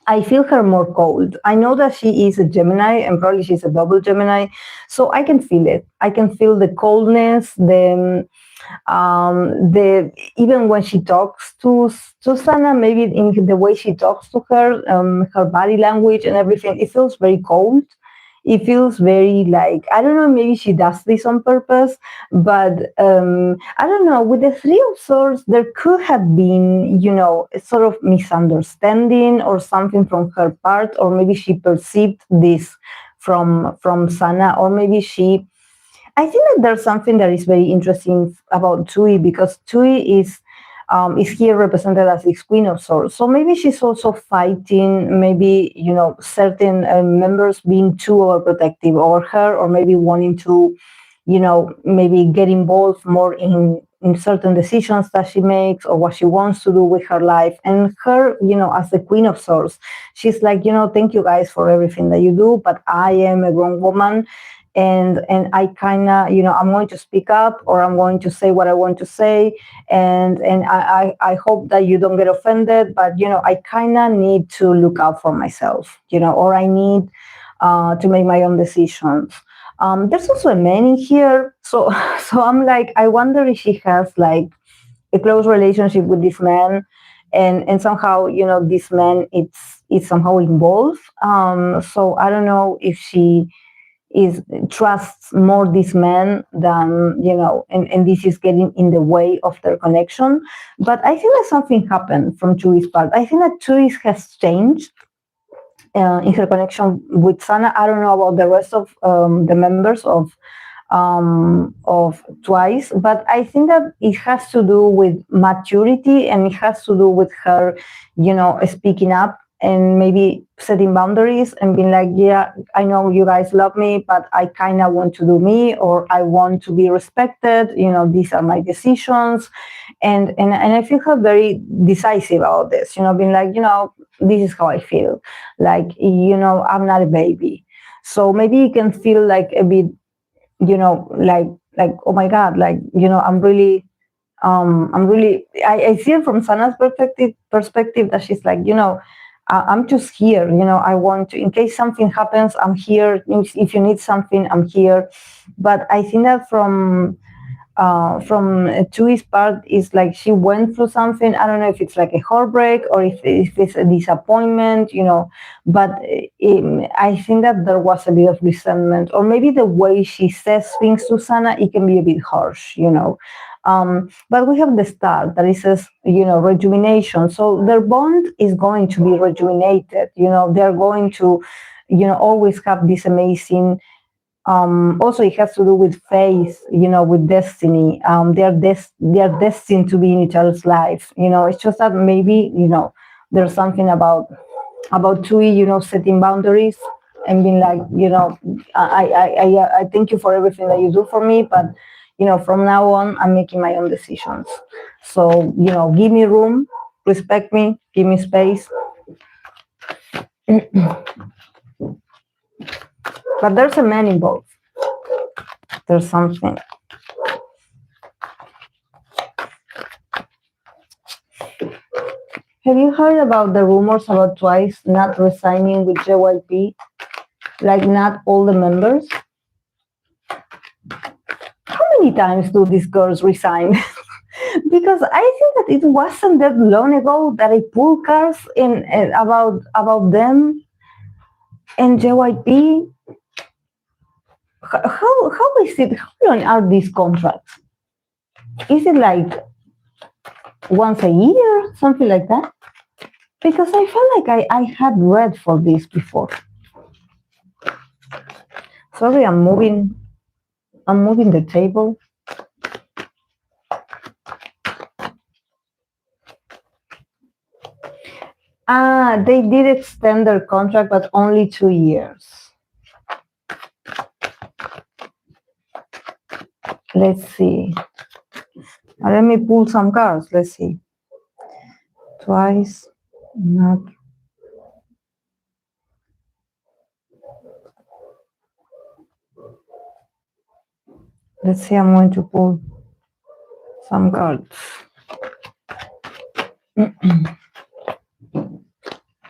B: I feel her more cold. I know that she is a Gemini, and probably she's a double Gemini, so I can feel it. I can feel the coldness, the even when she talks to Sana, maybe in the way she talks to her, her body language and everything, it feels very cold. It feels very like, I don't know, maybe she does this on purpose, but I don't know. With the Three of Swords, there could have been, a sort of misunderstanding or something from her part, or maybe she perceived this from Sana, or maybe I think that there's something that is very interesting about Tzuyu, because Tzuyu is here represented as this Queen of Swords. So maybe she's also fighting, maybe, certain members being too overprotective over her, or maybe wanting to, maybe get involved more in certain decisions that she makes, or what she wants to do with her life. And her, as the Queen of Swords, she's like, thank you guys for everything that you do, but I am a grown woman, and I kind of, I'm going to speak up, or I'm going to say what I want to say, and I hope that you don't get offended, but I kind of need to look out for myself, or I need to make my own decisions. There's also a man in here, so so I'm like, I wonder if she has like a close relationship with this man, and somehow this man it's somehow involved. So I don't know if she trusts more this man than and this is getting in the way of their connection. But I think that something happened from Chuy's part. I think that Chuy has changed in her connection with Sana. I don't know about the rest of the members of Twice, but I think that it has to do with maturity, and it has to do with her, speaking up and maybe setting boundaries and being like, yeah, I know you guys love me, but I kind of want to do me, or I want to be respected. These are my decisions. And I feel her very decisive about this, being like, this is how I feel. Like, I'm not a baby. So maybe you can feel like a bit, like, oh my God, like, I'm really, I see it from Sana's perspective that she's like, I'm just here, I want to, in case something happens, I'm here. If you need something, I'm here. But I think that from Chuy's part is like she went through something. I don't know if it's like a heartbreak or if it's a disappointment, but I think that there was a bit of resentment, or maybe the way she says things to Sana, it can be a bit harsh, but we have the star that it says, rejuvenation. So their bond is going to be rejuvenated. They're going to, always have this amazing. Also, it has to do with faith, with destiny. They're destined to be in each other's life. It's just that maybe, there's something about Tzuyu, setting boundaries and being like, I thank you for everything that you do for me, but from now on, I'm making my own decisions. So, give me room, respect me, give me space. But there's a man involved. There's something. Have you heard about the rumors about Twice not resigning with JYPE? Like, not all the members? How many times do these girls resign? Because I think that it wasn't that long ago that I pulled cards in about them and JYP. How is it? How long are these contracts? Is it like once a year, something like that? Because I felt like I had read for this before. Sorry, I'm moving the table. They did extend their contract, but only 2 years. Let's see. Let me pull some cards. Let's see. Twice, not. Let's see, I'm going to pull some cards.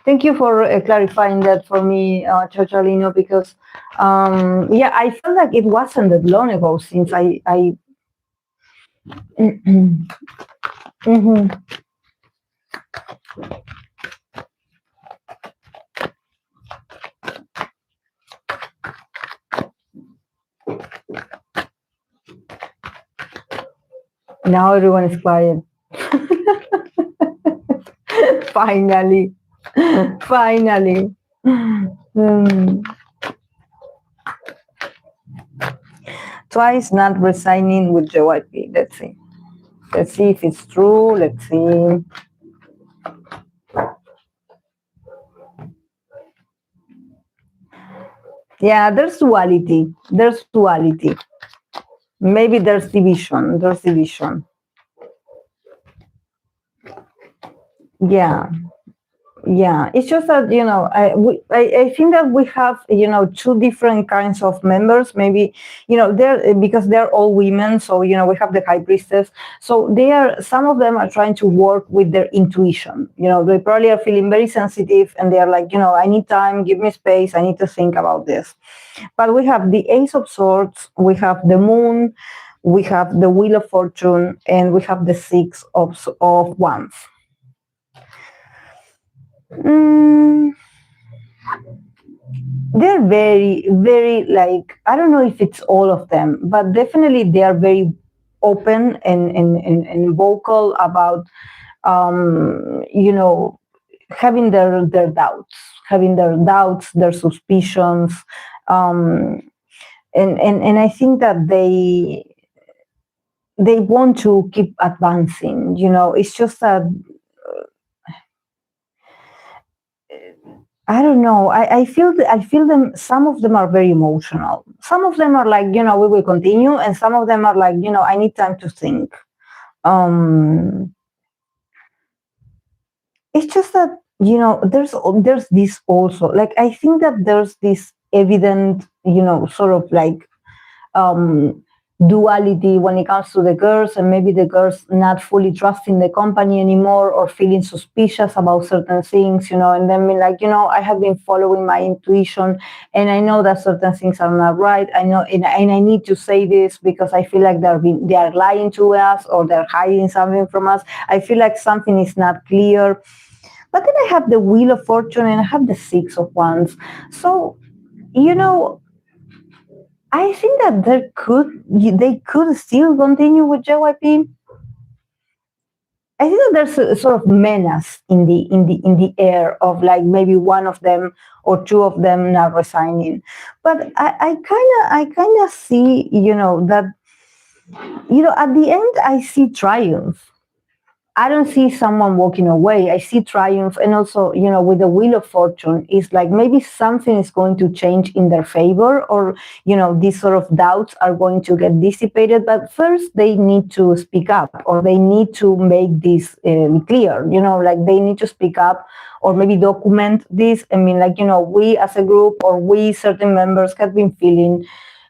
B: Thank you for clarifying that for me, Chachalino, because yeah, I felt like it wasn't that long ago since I Now everyone is quiet. Finally. Twice not resigning with JYP. Let's see. Let's see if it's true. Let's see. Yeah, there's duality. Maybe there's division. Yeah. Yeah, it's just that I think that we have two different kinds of members. Maybe they're because they're all women, so we have the high priestess. So some of them are trying to work with their intuition. They probably are feeling very sensitive, and they are like, I need time, give me space, I need to think about this. But we have the Ace of Swords, we have the Moon, we have the Wheel of Fortune, and we have the Six of Wands. Mm, they're very, very like, I don't know if it's all of them, but definitely they are very open and vocal about, having their doubts, their suspicions. Um, and I think that they want to keep advancing. It's just that I don't know. I feel them. Some of them are very emotional. Some of them are like, we will continue, and some of them are like, I need time to think. It's just that there's this also. Like I think that there's this evident, sort of like duality when it comes to the girls, and maybe the girls not fully trusting the company anymore or feeling suspicious about certain things, and then being like, I have been following my intuition and I know that certain things are not right. I know, and I need to say this because I feel like they are lying to us or they're hiding something from us. I feel like something is not clear. But then I have the Wheel of Fortune and I have the Six of Wands. So, I think that they could still continue with JYP. I think that there's a sort of menace in the air of like maybe one of them or two of them not resigning. But I kind of see that at the end I see triumph. I don't see someone walking away. I see triumph. And also, with the Wheel of Fortune, it's like maybe something is going to change in their favor, or, these sort of doubts are going to get dissipated. But first, they need to speak up, or they need to make this clear, like they need to speak up or maybe document this. I mean, like, we as a group or we certain members have been feeling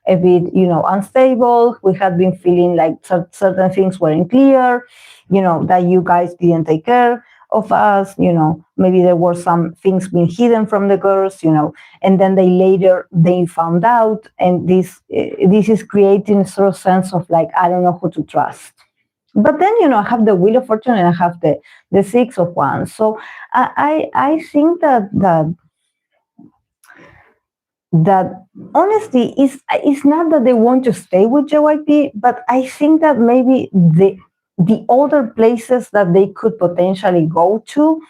B: a bit, unstable. We had been feeling like certain things weren't clear, that you guys didn't take care of us, maybe there were some things being hidden from the girls, and then they found out, and this is creating a sort of sense of like, I don't know who to trust. But then, I have the Wheel of Fortune and I have the Six of Wands. So I think that honestly it's not that they want to stay with JYP, but I think that maybe the other places that they could potentially go to,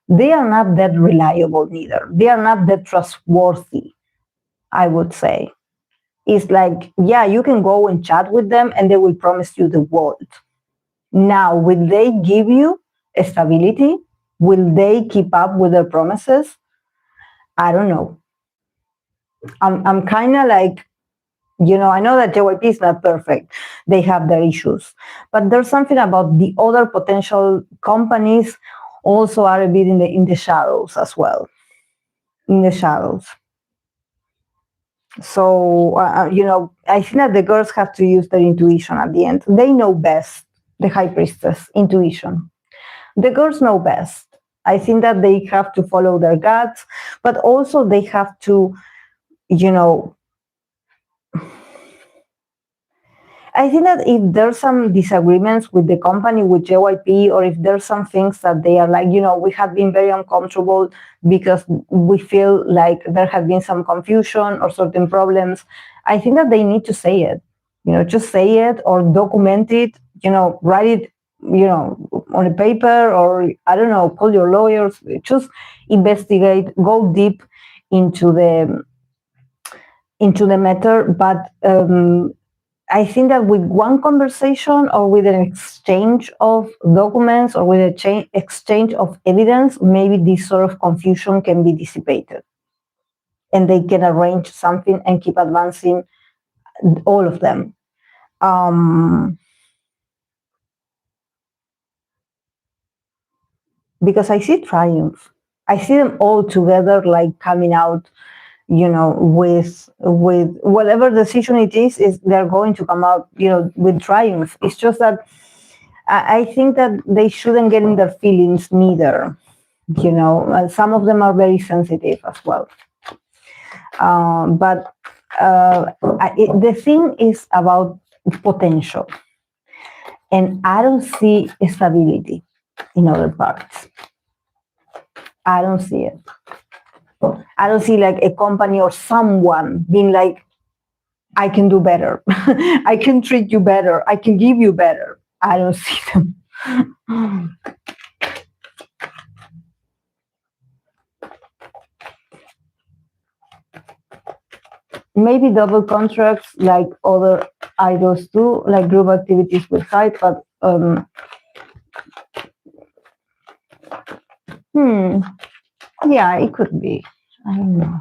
B: they are not that reliable neither. They are not that trustworthy, I would say. It's like, yeah, you can go and chat with them and they will promise you the world. Now, will they give you stability? Will they keep up with their promises? I don't know. I'm kind of like, I know that JYP is not perfect. They have their issues. But there's something about the other potential companies also are a bit in the shadows as well. In the shadows. So, I think that the girls have to use their intuition at the end. They know best, the High Priestess, intuition. The girls know best. I think that they have to follow their guts, but also they have to, I think that if there's some disagreements with the company, with JYP, or if there's some things that they are like, we have been very uncomfortable because we feel like there has been some confusion or certain problems, I think that they need to say it. Just say it or document it, write it, on a paper, or I don't know, call your lawyers, just investigate, go deep into the matter. But I think that with one conversation or with an exchange of documents or with a exchange of evidence, maybe this sort of confusion can be dissipated. And they can arrange something and keep advancing, all of them. Because I see triumph. I see them all together, like coming out, with whatever decision it is they're going to come out, with triumph. It's just that I think that they shouldn't get in their feelings neither. Some of them are very sensitive as well. But the thing is about potential, and I don't see stability in other parts. I don't see it. I don't see like a company or someone being like, I can do better. I can treat you better. I can give you better. I don't see them. Maybe double contracts like other idols do, like group activities with hype, but yeah, it could be. I don't know.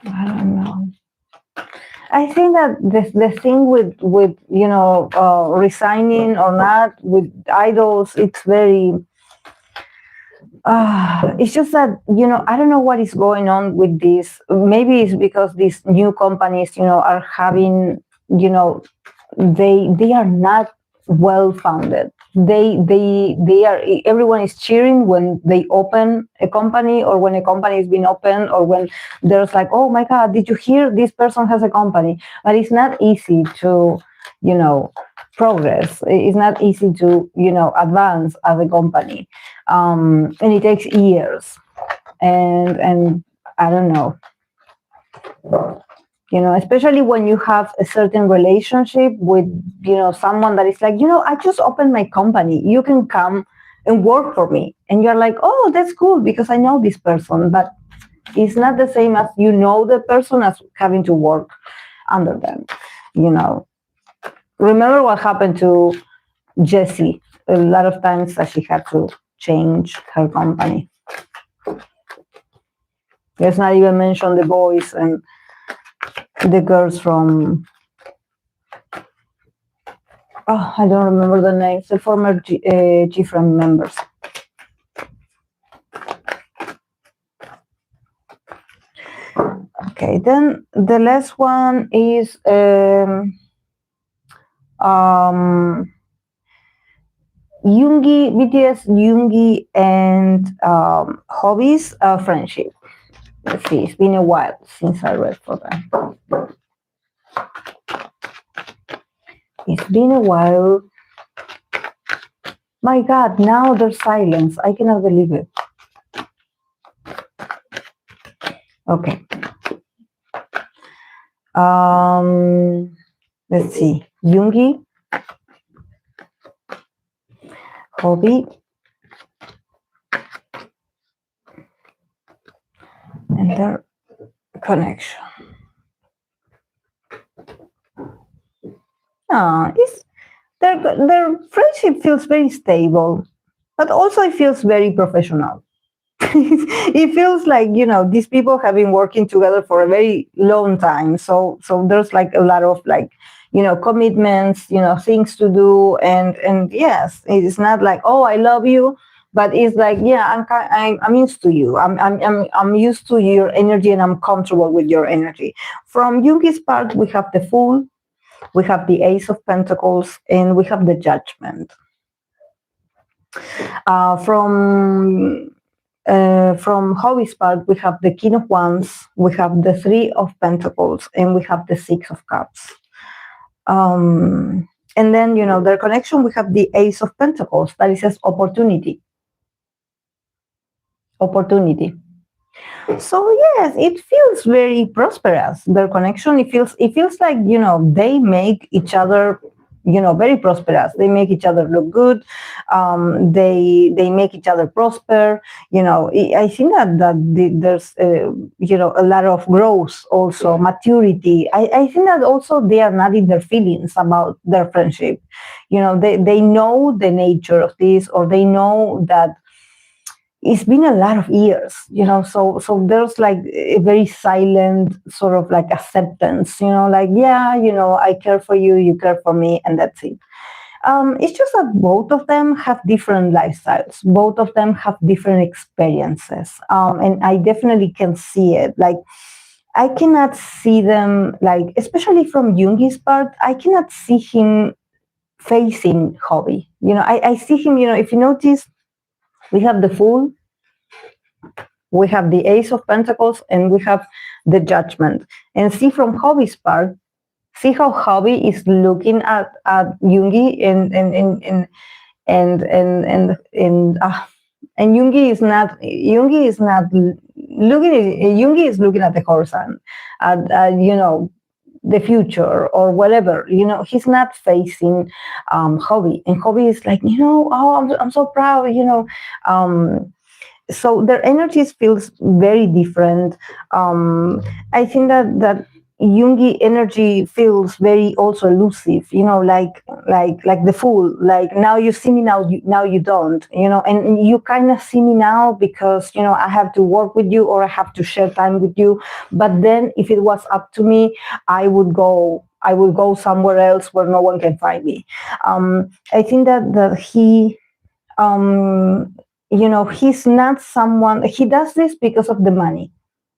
B: I don't know. I think that the thing with resigning or not with idols, it's very. It's just that I don't know what is going on with this. Maybe it's because these new companies are having they are not well founded. They are, everyone is cheering when they open a company, or when a company is being opened, or when there's like, oh my god, did you hear this person has a company? But it's not easy to progress. It's not easy to advance as a company, and it takes years, and I don't know, especially when you have a certain relationship with someone that is like, I just opened my company, you can come and work for me, and you're like, oh, that's cool because I know this person. But it's not the same as the person as having to work under them. Remember what happened to Jessie a lot of times, that she had to change her company. Let's not even mention the boys and the girls from, I don't remember the names, the former G-Friend members. Okay, then the last one is Yoongi, BTS Yoongi and Hobi's friendship. Let's see, it's been a while since I read for them. It's been a while. My God, now there's silence. I cannot believe it. Okay. Let's see. Yoongi, Hobi, and their connection. Their friendship feels very stable, but also it feels very professional. It feels like these people have been working together for a very long time. So there's like a lot of like commitments, things to do, and yes, it's not like, oh, I love you, but it's like, yeah, I'm used to you. I'm used to your energy, and I'm comfortable with your energy. From Yoongi's part, we have the Fool, we have the Ace of Pentacles, and we have the Judgment. From Hobi's part, we have the King of Wands, we have the Three of Pentacles, and we have the Six of Cups. And then, their connection, we have the Ace of Pentacles, that is says opportunity. Opportunity. So yes, it feels very prosperous. Their connection, it feels like they make each other very prosperous. They make each other look good. They make each other prosper. I think that there's a lot of growth, also maturity. I think that also they are not in their feelings about their friendship. They know the nature of this, or they know that it's been a lot of years, so there's like a very silent sort of like acceptance, like, yeah, I care for you, you care for me, and that's it. It's just that both of them have different lifestyles. Both of them have different experiences, and I definitely can see it. Like, I cannot see them, like, especially from Yoongi's part, I cannot see him facing Hobby. I see him. If you notice, we have the Fool, we have the Ace of Pentacles, and we have the Judgment. And see from Hobby's part, see how Hobby is looking at Yoongi, and Yoongi is not looking. Yoongi is looking at the horizon, at the future or whatever. He's not facing Hobby, and Hobby is like, oh, I'm so proud. So their energies feels very different. I think that Jungi energy feels very also elusive, like the Fool. Like, now you see me, now you don't, and you kind of see me now because I have to work with you or I have to share time with you. But then, if it was up to me, I would go somewhere else where no one can find me. I think that he. He's not someone. He does this because of the money,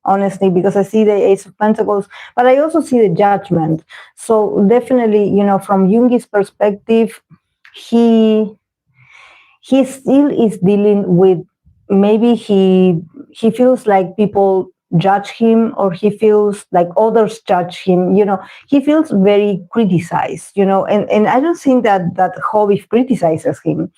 B: honestly, because I see the Ace of Pentacles, but I also see the Judgment. So definitely, from Jungi's perspective, he still is dealing with, maybe he feels like people judge him, or he feels like others judge him. He feels very criticized, and I don't think that Hobby criticizes him,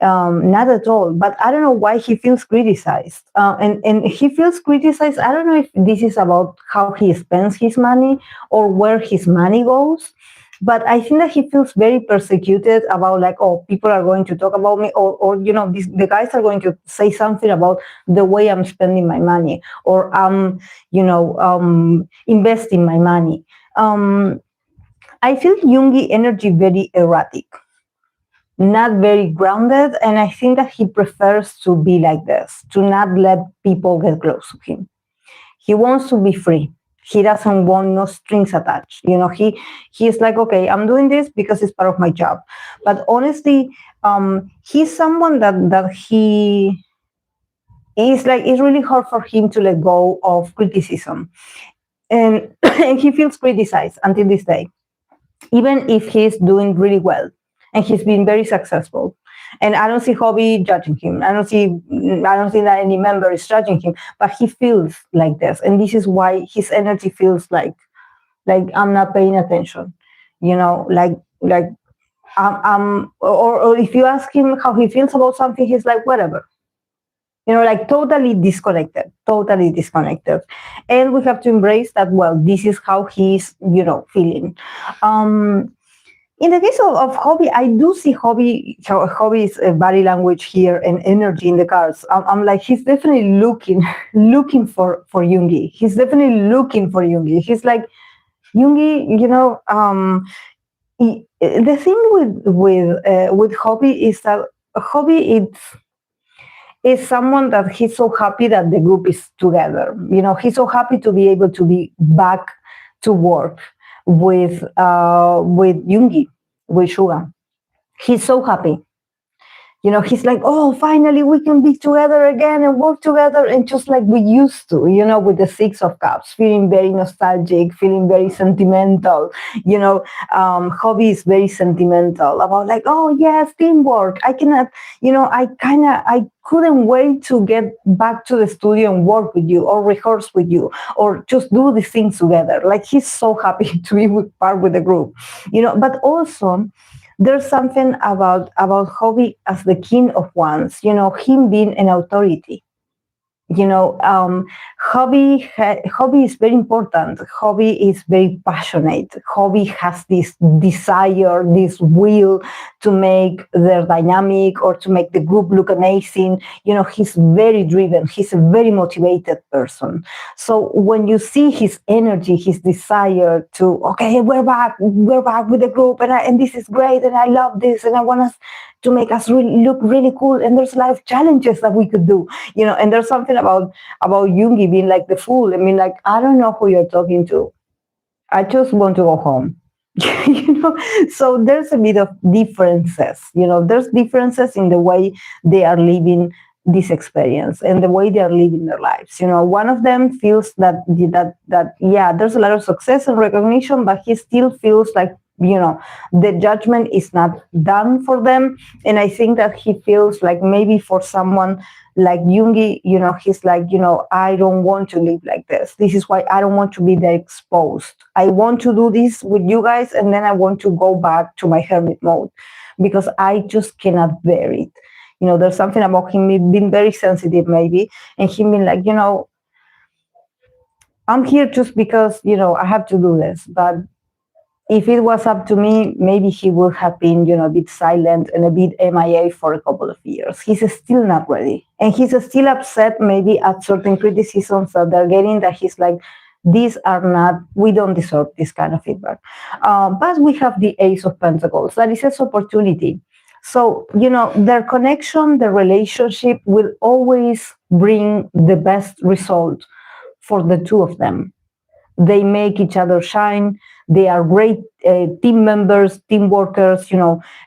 B: not at all. But I don't know why he feels criticized, and he feels criticized. I don't know if this is about how he spends his money or where his money goes, but I think that he feels very persecuted about, like, oh, people are going to talk about me, or the guys are going to say something about the way I'm spending my money, or investing my money. I feel Jungi energy very erratic, not very grounded, and I think that he prefers to be like this, to not let people get close to him. He wants to be free. He doesn't want no strings attached. He's like, okay, I'm doing this because it's part of my job. But honestly, he's someone that he is like, it's really hard for him to let go of criticism. And, and he feels criticized until this day, even if he's doing really well and he's been very successful. And I don't see Hobby judging him. I don't see that any member is judging him, but he feels like this. And this is why his energy feels like I'm not paying attention, like or if you ask him how he feels about something, he's like, whatever, like totally disconnected. And we have to embrace that, well, this is how he's, feeling. In the case of Hobby, I do see Hobby's body language here and energy in the cards. I'm like, he's definitely looking for Jungi. He's definitely looking for Jungi. He's like, Jungi, the thing with Hobby is that Hobby is someone that he's so happy that the group is together. He's so happy to be able to be back to work with Yoongi, with Suga. He's so happy. He's like, oh, finally we can be together again and work together, and just like we used to, with the Six of Cups, feeling very nostalgic, feeling very sentimental. Hobby is very sentimental about, like, oh yes, teamwork. I cannot, I couldn't wait to get back to the studio and work with you, or rehearse with you, or just do these things together. Like, he's so happy to be part with the group, but also there's something about Hobby as the king of wands, him being an authority. Hobby is very important. Hobby is very passionate. Hobby has this desire, this will to make their dynamic or to make the group look amazing. He's very driven. He's a very motivated person. So when you see his energy, his desire to, okay, we're back with the group, and this is great, and I love this, and I want us to make us look really cool, and there's a lot of challenges that we could do, and there's something about Jungi being like the Fool. I mean, like, I don't know who you're talking to. I just want to go home. So there's a bit of differences. There's differences in the way they are living this experience and the way they are living their lives. One of them feels that yeah, there's a lot of success and recognition, but he still feels like the judgment is not done for them. And I think that he feels like maybe for someone like Yoongi, he's like, I don't want to live like this. This is why I don't want to be that exposed. I want to do this with you guys, and then I want to go back to my hermit mode because I just cannot bear it. There's something about him being very sensitive, maybe, and him being like, I'm here just because, I have to do this. But if it was up to me, maybe he would have been, a bit silent and a bit MIA for a couple of years. He's still not ready. And he's still upset maybe at certain criticisms that they're getting, that he's like, we don't deserve this kind of feedback. But we have the Ace of Pentacles. That is an opportunity. So, their connection, their relationship will always bring the best result for the two of them. They make each other shine. They are great team members, team workers,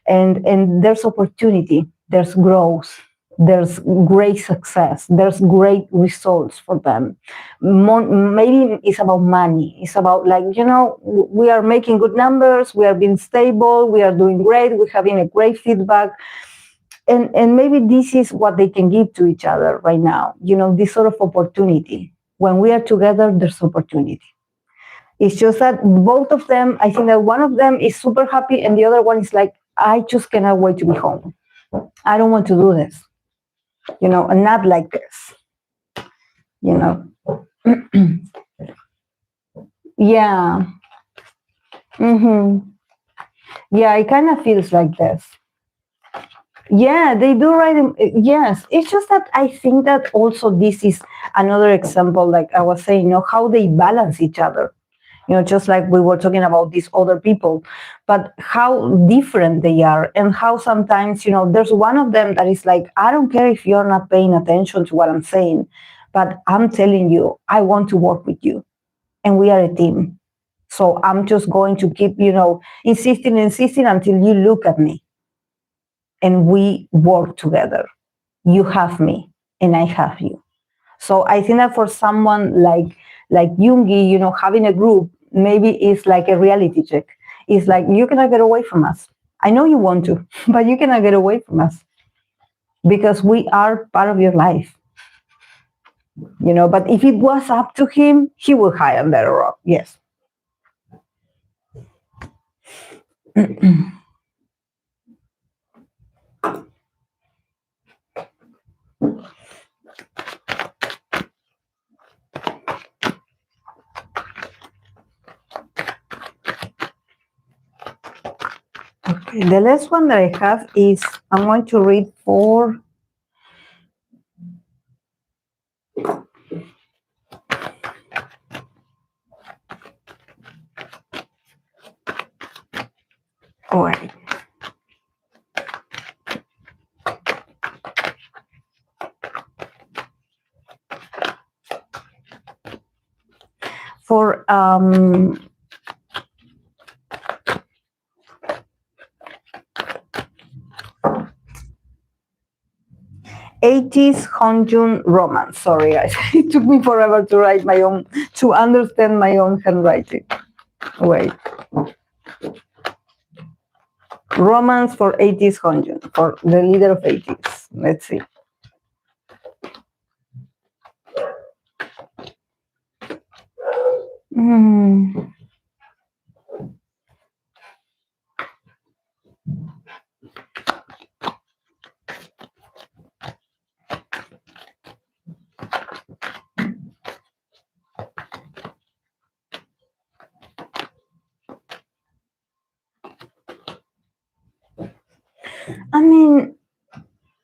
B: and there's opportunity, there's growth, there's great success, there's great results for them. Maybe it's about money. It's about like, we are making good numbers, we are being stable, we are doing great, we're having a great feedback. And maybe this is what they can give to each other right now, this sort of opportunity. When we are together, there's opportunity. It's just that both of them, I think that one of them is super happy and the other one is like, I just cannot wait to be home. I don't want to do this, and not like this, Yeah. Mm-hmm. Yeah, it kind of feels like this. Yeah, they do write. Yes, it's just that I think that also this is another example, like I was saying, how they balance each other. Just like we were talking about these other people, but how different they are, and how sometimes, there's one of them that is like, I don't care if you're not paying attention to what I'm saying, but I'm telling you, I want to work with you, and we are a team. So I'm just going to keep, insisting until you look at me, and we work together. You have me, and I have you. So I think that for someone like Yoongi, having a group maybe is like a reality check. It's like, you cannot get away from us. I know you want to, but you cannot get away from us because we are part of your life. But if it was up to him, he would hide under a rock. Yes. Okay, the last one that I have is, I'm going to read for all right. For Ateez Hongyoong romance. Sorry, guys. It took me forever to understand my own handwriting. Wait. Romance for Ateez Hongyoong, for the leader of Ateez. Let's see.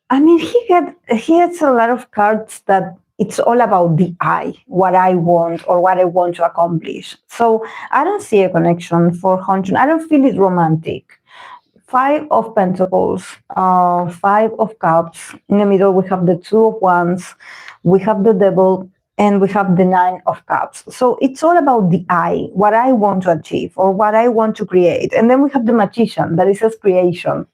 B: I mean, he has a lot of cards that it's all about the I, what I want or what I want to accomplish. So I don't see a connection for Hongyoong. I don't feel it romantic. 5 of Pentacles, 5 of Cups. In the middle, we have the 2 of Wands. We have the Devil. and we have the Nine of Cups. So it's all about the I, what I want to achieve or what I want to create. And then we have the Magician, that is his creation.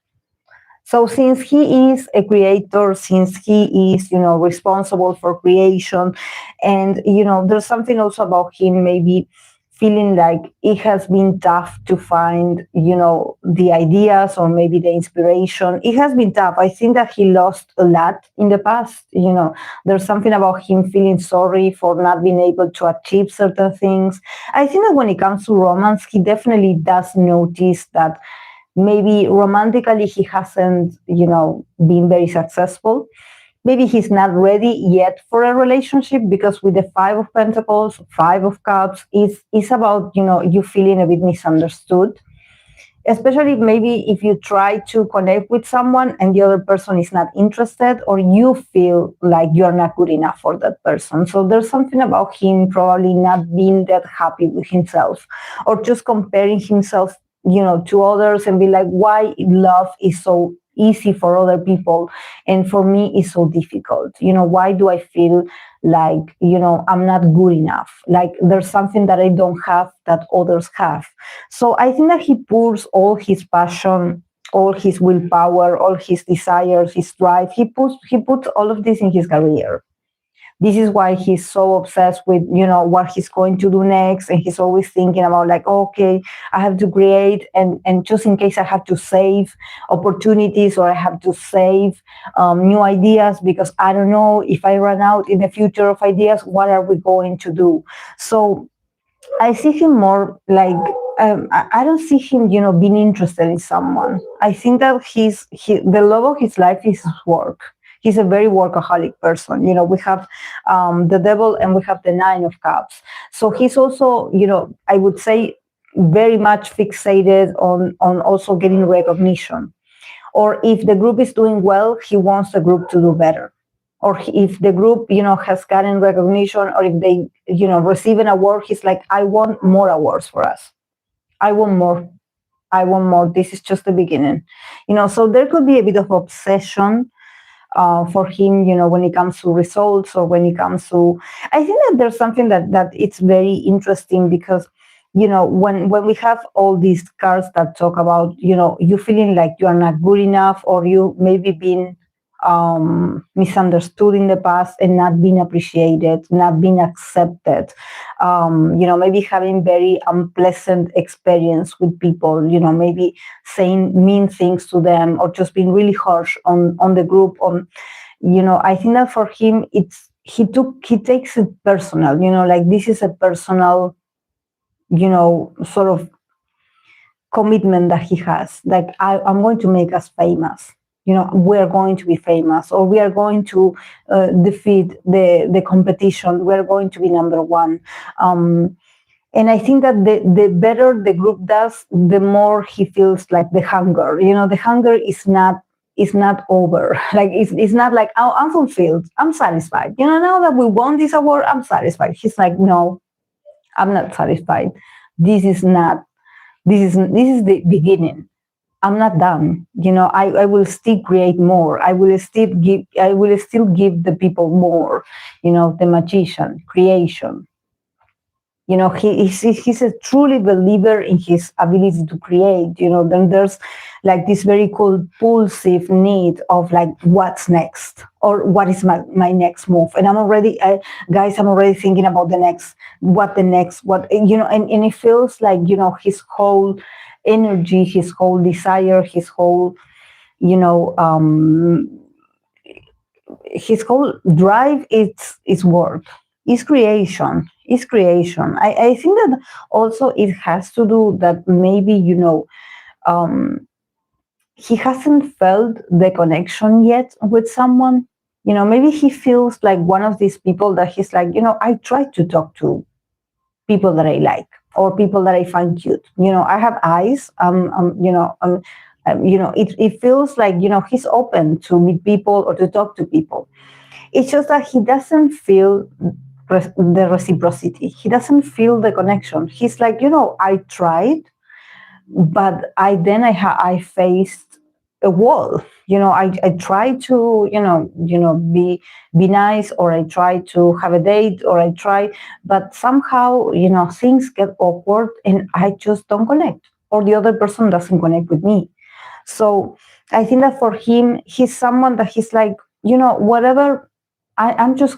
B: So since he is a creator, since he is, responsible for creation, and, there's something also about him maybe feeling like it has been tough to find, the ideas or maybe the inspiration. It has been tough. I think that he lost a lot in the past. There's something about him feeling sorry for not being able to achieve certain things. I think that when it comes to romance, he definitely does notice that maybe romantically he hasn't, been very successful. Maybe he's not ready yet for a relationship, because with the Five of Pentacles, Five of Cups, is about, you feeling a bit misunderstood. Especially maybe if you try to connect with someone and the other person is not interested, or you feel like you're not good enough for that person. So there's something about him probably not being that happy with himself, or just comparing himself, to others, and be like, why love is so easy for other people and for me it's so difficult. Why do I feel like, I'm not good enough? Like there's something that I don't have that others have. So I think that he pours all his passion, all his willpower, all his desires, his drive. He puts all of this in his career. This is why he's so obsessed with, what he's going to do next. And he's always thinking about like, okay, I have to create, and just in case I have to save opportunities, or I have to save new ideas, because I don't know if I run out in the future of ideas, what are we going to do? So I see him more like, I don't see him, being interested in someone. I think that the love of his life is his work. He's a very workaholic person. We have the Devil and we have the Nine of Cups. So he's also, I would say, very much fixated on also getting recognition. Or if the group is doing well, he wants the group to do better. Or if the group, has gotten recognition, or if they, receive an award, he's like, I want more awards for us. I want more. I want more. This is just the beginning. So there could be a bit of obsession for him, when it comes to results, or when it comes to, I think that there's something that it's very interesting, because, when we have all these cards that talk about, you feeling like you are not good enough, or you maybe been misunderstood in the past and not being appreciated, not being accepted, maybe having very unpleasant experience with people, maybe saying mean things to them, or just being really harsh on the group. I think that for him, he takes it personal, like this is a personal, sort of commitment that he has. Like, I'm going to make us famous. We're going to be famous, or we are going to defeat the competition. We're going to be number one. And I think that the better the group does, the more he feels like the hunger. The hunger is not over. Like it's not like, oh, I'm fulfilled, I'm satisfied. Now that we won this award, I'm satisfied. He's like, no, I'm not satisfied. This is the beginning. I'm not done. I will still create more. I will still give the people more. The Magician, creation. He's a truly believer in his ability to create. Then there's like this very compulsive need of like, what's next, or what is my next move. And I'm already thinking about the next, and it feels like, his whole energy, his whole desire, his whole, his whole drive is work, is creation. I think that also it has to do that maybe, he hasn't felt the connection yet with someone. Maybe he feels like one of these people that he's like, I try to talk to people that I like, or people that I find cute. I have eyes. It feels like, he's open to meet people or to talk to people. It's just that he doesn't feel the reciprocity. He doesn't feel the connection. He's like, I tried, but I faced a wall. I try to be nice, or I try to have a date, or I try, but somehow things get awkward and I just don't connect, or the other person doesn't connect with me. So I think that for him, he's someone that he's like, whatever. I just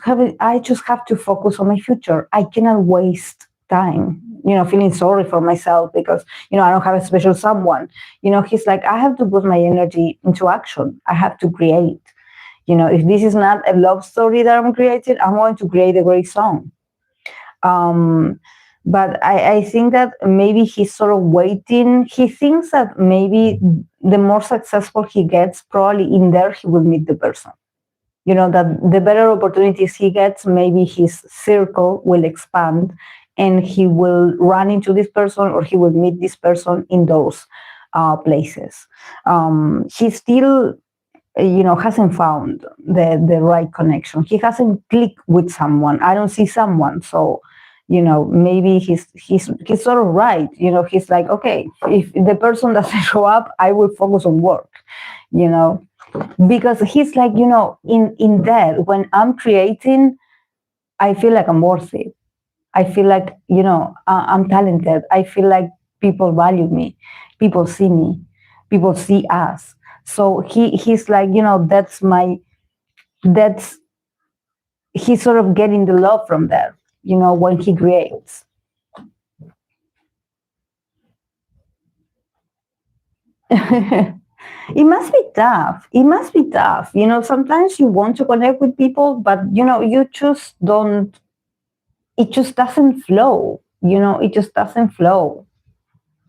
B: have to focus on my future. I cannot waste time, feeling sorry for myself because, I don't have a special someone. He's like, I have to put my energy into action. I have to create. If this is not a love story that I'm creating, I'm going to create a great song. But I think that maybe he's sort of waiting. He thinks that maybe the more successful he gets, probably in there he will meet the person. That the better opportunities he gets, maybe his circle will expand and he will run into this person, or he will meet this person in those places. He still hasn't found the right connection. He hasn't clicked with someone. I don't see someone. So maybe he's sort of right. He's like, okay, if the person doesn't show up, I will focus on work. Because he's like, in that, when I'm creating, I feel like I'm worth it. I feel like, I'm talented. I feel like people value me, people see me, people see us. So he's like, that's he's sort of getting the love from there, when he creates. It must be tough. It must be tough. Sometimes you want to connect with people, but you just don't. It just doesn't flow. It just doesn't flow.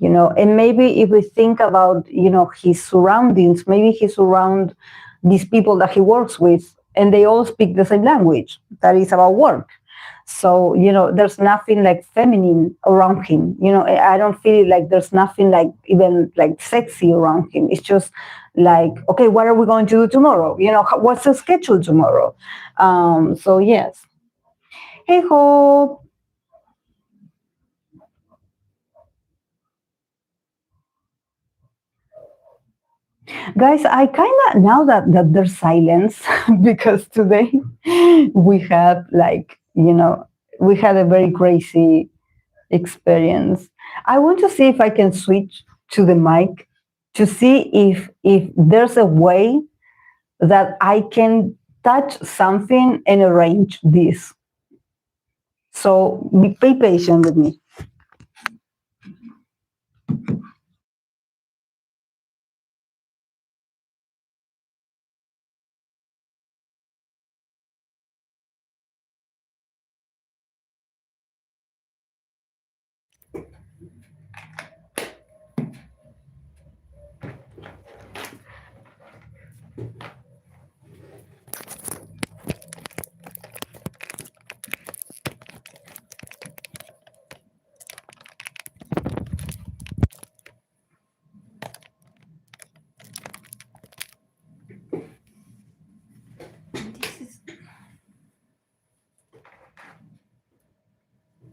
B: And maybe if we think about his surroundings, maybe he surround these people that he works with, and they all speak the same language, that is about work. So there's nothing like feminine around him. I don't feel like there's nothing like even like sexy around him. It's just like, okay, what are we going to do tomorrow? What's the schedule tomorrow? So yes. Hey Hope. Guys, I kind of, now that there's silence, because today we had like, we had a very crazy experience. I want to see if I can switch to the mic to see if there's a way that I can touch something and arrange this. So be patient with me.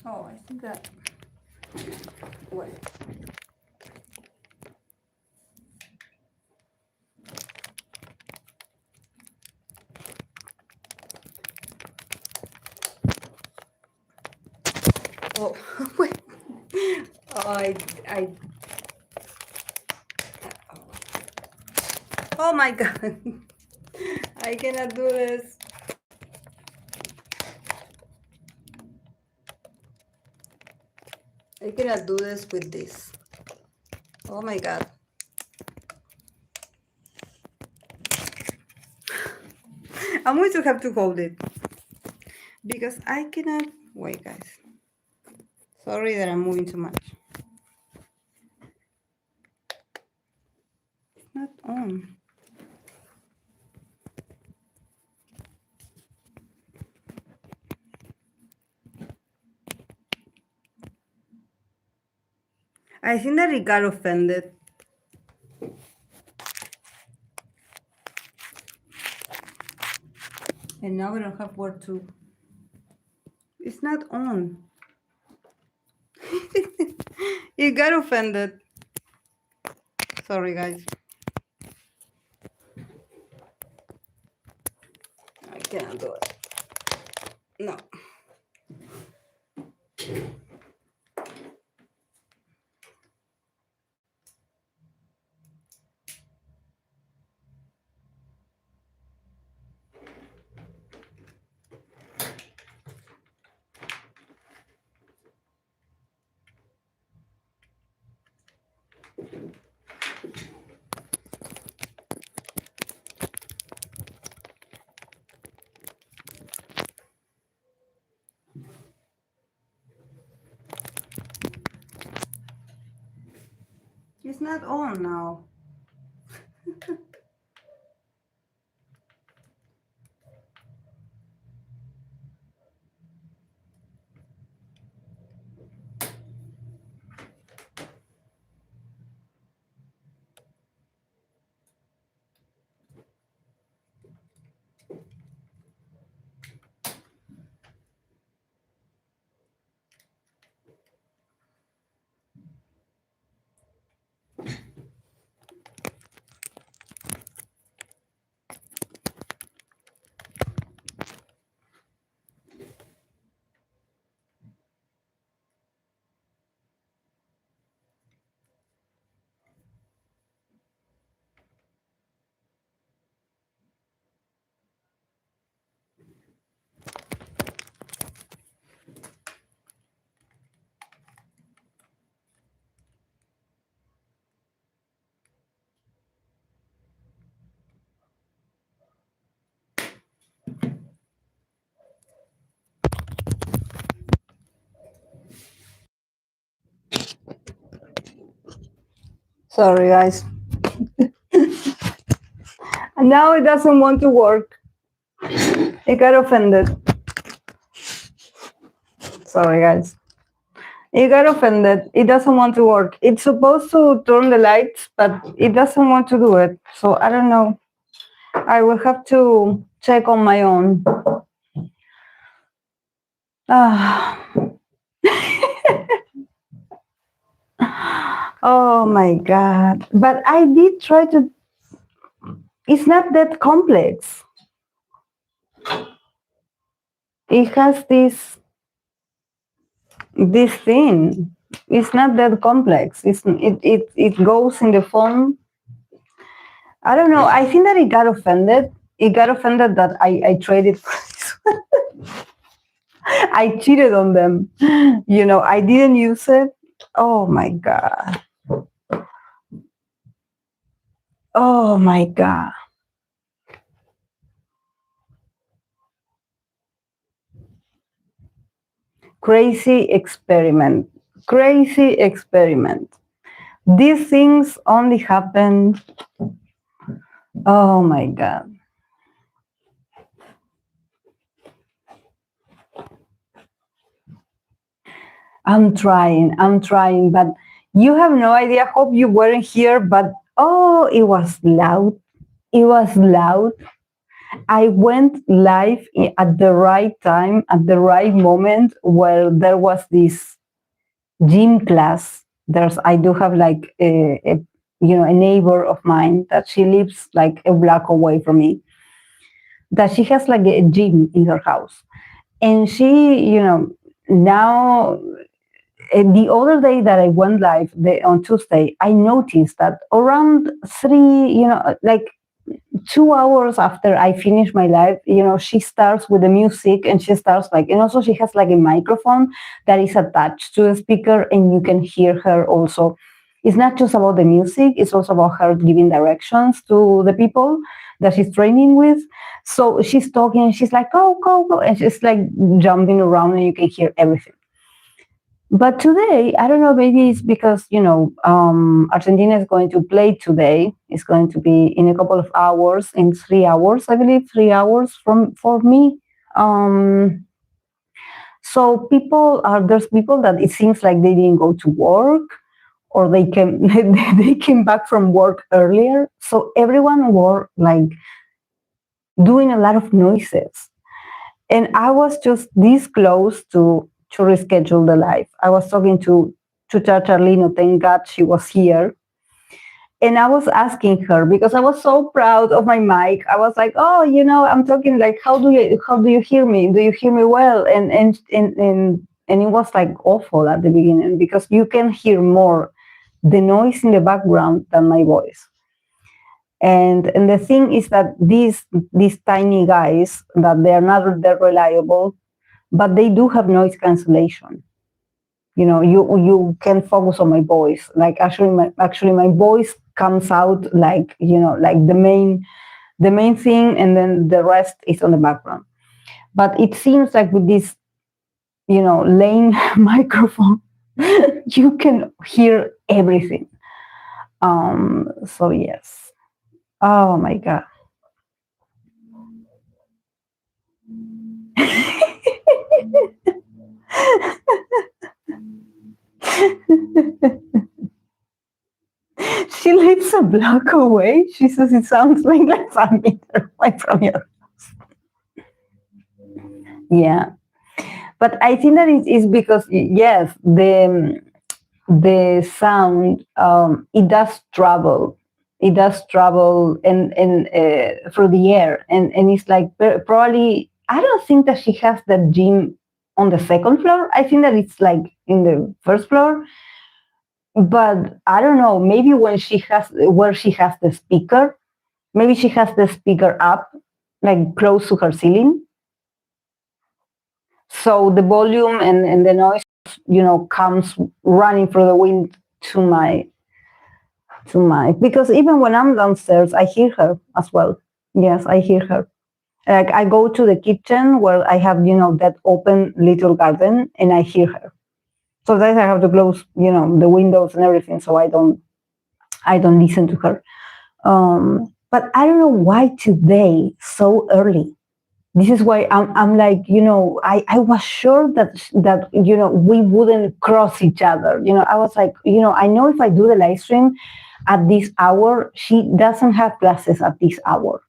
B: Oh, I think that. Wait. Oh, wait. Oh, I. Oh my God. I cannot do this. I cannot do this with this. Oh my God. I'm going to have to hold it because I cannot. Wait, guys. Sorry that I'm moving too much. It's not on. I think that it got offended. And now we don't have where to. It's not on. It got offended. Sorry, guys. cannot do it. No.
A: It's not on now.
B: Sorry, guys. And now it doesn't want to work. It got offended. Sorry, guys. It got offended. It doesn't want to work. It's supposed to turn the lights, but it doesn't want to do it. So I don't know. I will have to check on my own. Oh my God. But I did try to. It's not that complex. It has this thing. It's not that complex. It goes in the phone. I don't know. I think that it got offended. It got offended that I traded for this one. I cheated on them. You know, I didn't use it. Oh my God. Oh my God. Crazy experiment. Crazy experiment. These things only happen. Oh my God. I'm trying, but you have no idea. Hope you weren't here, but oh, it was loud. It was loud. I went live at the right time, at the right moment where there was this gym class. I do have like a neighbor of mine that she lives like a block away from me. That she has like a gym in her house, and she, now the other day that I went live on Tuesday, I noticed that around 3, like 2 hours after I finish my live, she starts with the music and she starts and also she has like a microphone that is attached to a speaker and you can hear her also. It's not just about the music, it's also about her giving directions to the people that she's training with. So she's talking and she's like, go, go, go. And she's like jumping around and you can hear everything. But today, I don't know, maybe it's because, Argentina is going to play today. It's going to be in a couple of hours, in 3 hours, I believe, 3 hours for me. So there's people that it seems like they didn't go to work or they came back from work earlier. So everyone were like doing a lot of noises. And I was just this close to reschedule the live. I was talking to Charlino, thank God she was here. And I was asking her because I was so proud of my mic. I was like, "Oh, I'm talking like, how do you hear me? Do you hear me well?" And it was like awful at the beginning because you can hear more the noise in the background than my voice. And the thing is that these tiny guys, that they are not that reliable, but they do have noise cancellation. You can focus on my voice. Like actually my voice comes out like like the main thing, and then the rest is on the background. But it seems like with this lane microphone, you can hear everything. So yes. Oh my god. She lives a block away. She says it sounds like 5 meters away from your house. Yeah. But I think that it is because, yes, the sound, it does travel. It does travel and through the air. And it's like probably, I don't think that she has the gym on the second floor. I think that it's like in the first floor. But I don't know, maybe where she has the speaker, maybe she has the speaker up, like close to her ceiling. So the volume and the noise, comes running through the wind to my, because even when I'm downstairs, I hear her as well. Yes, I hear her. Like I go to the kitchen where I have, that open little garden, and I hear her. So that I have to close, the windows and everything, so I don't listen to her. But I don't know why today so early. This is why I'm like, I was sure that we wouldn't cross each other. I was like, I know if I do the live stream at this hour, she doesn't have classes at this hour.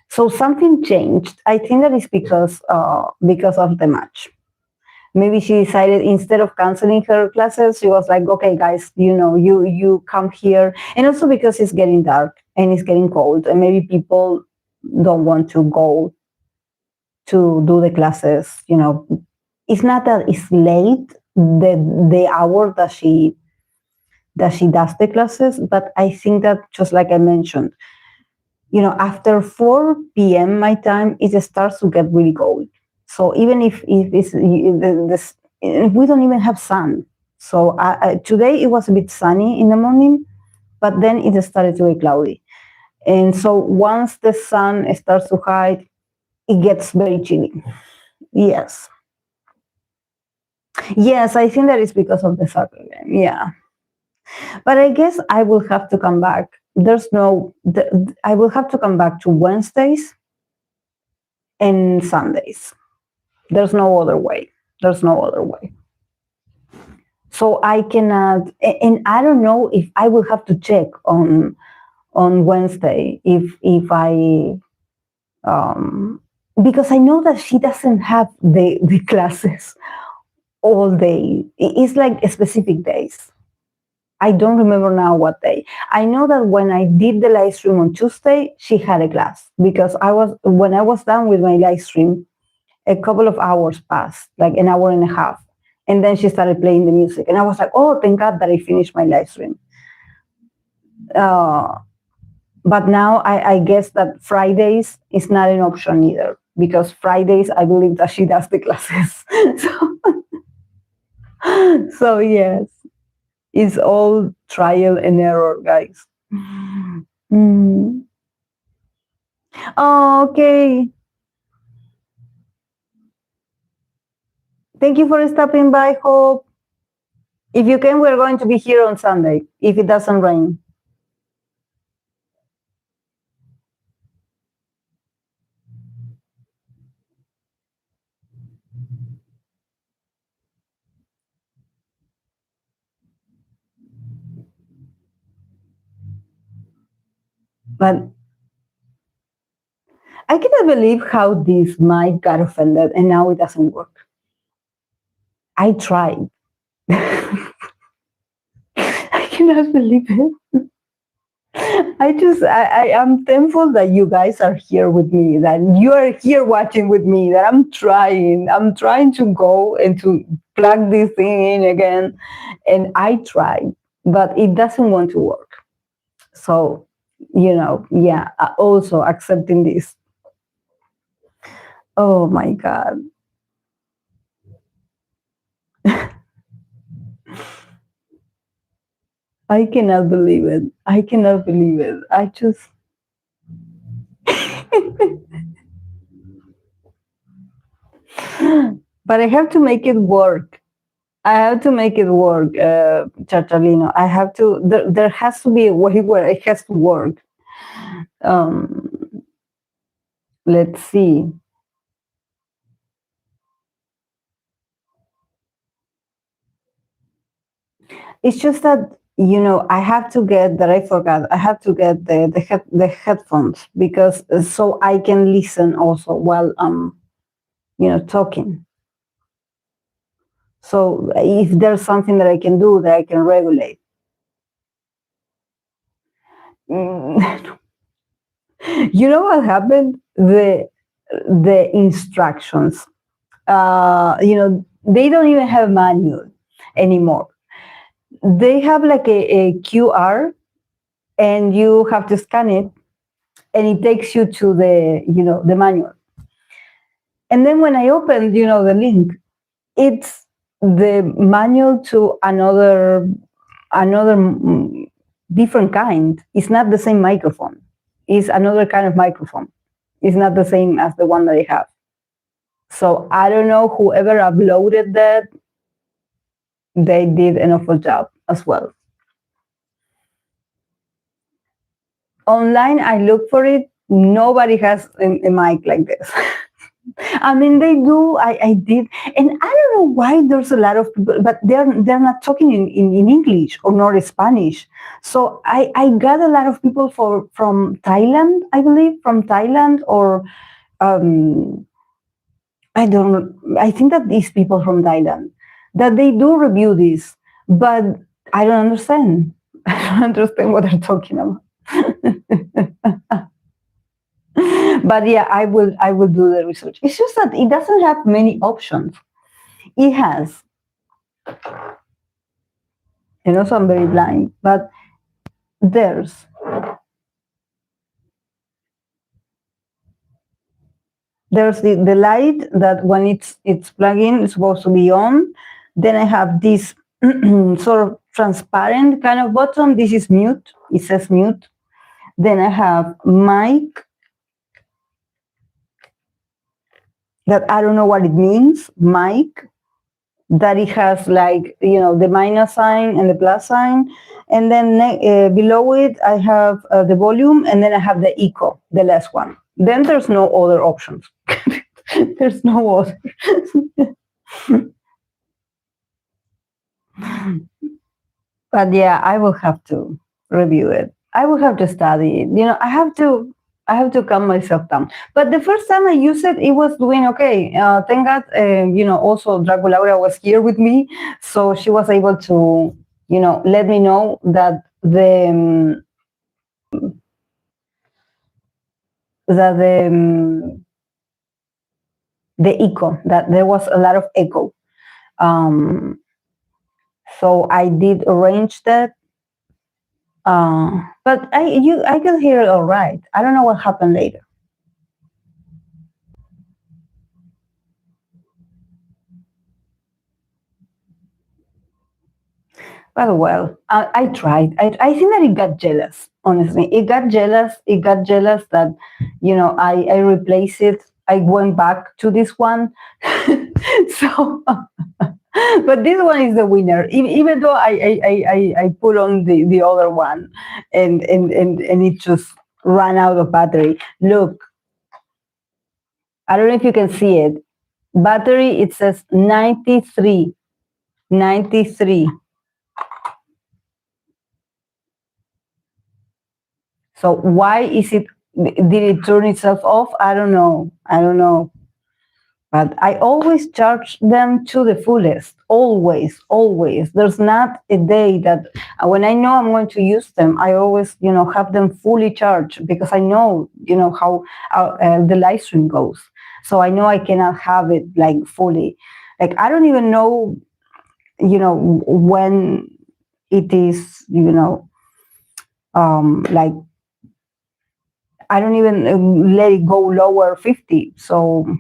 B: So something changed. I think that is because of the match. Maybe she decided, instead of canceling her classes, she was like, okay, guys, you come here. And also because it's getting dark and it's getting cold, and maybe people don't want to go to do the classes. It's not that it's late, the hour that she does the classes, but I think that, just like I mentioned, after 4 p.m. my time, it starts to get really cold. So even if we don't even have sun. So today it was a bit sunny in the morning, but then it started to be cloudy. And so once the sun starts to hide, it gets very chilly. Yes. Yes, I think that is because of the soccer game. Yeah. But I guess I will have to come back. I will have to come back to Wednesdays and Sundays. There's no other way. So I cannot, and I don't know if I will have to check on Wednesday if I, because I know that she doesn't have the classes all day. It's like specific days. I don't remember now what day. I know that when I did the live stream on Tuesday, she had a class, because when I was done with my live stream, a couple of hours passed, like an hour and a half. And then she started playing the music. And I was like, oh, thank God that I finished my live stream. But now I guess that Fridays is not an option either, because Fridays, I believe that she does the classes. So yes, it's all trial and error, guys. Mm. Oh, okay. Thank you for stopping by, Hope. If you can, we're going to be here on Sunday, if it doesn't rain. But I cannot believe how this mic got offended and now it doesn't work. I tried. I cannot believe it. I am thankful that you guys are here with me, that you are here watching with me, that I'm trying to go and to plug this thing in again. And I try, but it doesn't want to work. So, yeah, also accepting this. Oh my God. I cannot believe it. I cannot believe it. I just. But I have to make it work. I have to make it work, Charchalino. I have to. There has to be a way where it has to work. Um, let's see. It's just that I have to get that. I forgot. I have to get the headphones because so I can listen also while talking. So if there's something that I can do that I can regulate. You know what happened? The instructions. They don't even have manual anymore. They have like a QR, and you have to scan it, and it takes you to the manual. And then when I opened, the link, it's the manual to another different kind. It's not the same microphone. It's another kind of microphone. It's not the same as the one that I have. So I don't know whoever uploaded that, they did an awful job as well. Online, I look for it. Nobody has a mic like this. I mean, they do. I did, and I don't know why there's a lot of people, but they're not talking in English or not Spanish. So I got a lot of people from Thailand, I believe, from Thailand, or I don't. I think that these people from Thailand, that they do review this, but I don't understand. I don't understand what they're talking about. But yeah, I will do the research. It's just that it doesn't have many options. It has, and also I'm very blind, but there's the light that when it's plugged in, it's supposed to be on. Then I have this sort of transparent kind of button. This is mute. It says mute. Then I have mic, that I don't know what it means. Mic, that it has like the minus sign and the plus sign, and then below it I have the volume, and then I have the echo, the last one. Then there's no other options. There's no other. But yeah, I will have to review it. I will have to study it. I have to calm myself down. But the first time I used it, it was doing okay. Thank God, also Draco Laura was here with me, so she was able to, let me know that the echo, that there was a lot of echo. So I did arrange that. But I can hear it all right. I don't know what happened later. Well, I tried. I think that it got jealous, honestly. It got jealous. It got jealous that, I replaced it. I went back to this one. So, but this one is the winner. Even though I put on the other one, and it just ran out of battery. Look, I don't know if you can see it. Battery, it says 93. 93. So why is it? Did it turn itself off? I don't know. but I always charge them to the fullest. Always, always. There's not a day that when I know I'm going to use them, I always, have them fully charged because I know, how the live stream goes. So I know I cannot have it like fully. Like I don't even know, when it is, like I don't even let it go lower 50. So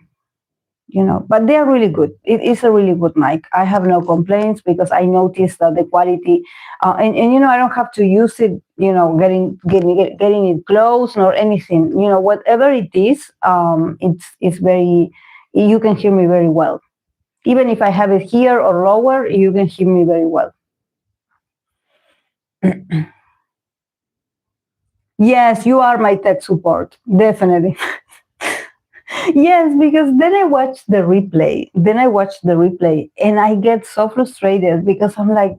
B: but they are really good. It is a really good mic. I have no complaints because I noticed that the quality, and I don't have to use it, getting it close nor anything. Whatever it is, it's very, you can hear me very well. Even if I have it here or lower, you can hear me very well. Yes, you are my tech support, definitely. Yes, because then I watch the replay. And I get so frustrated because I'm like,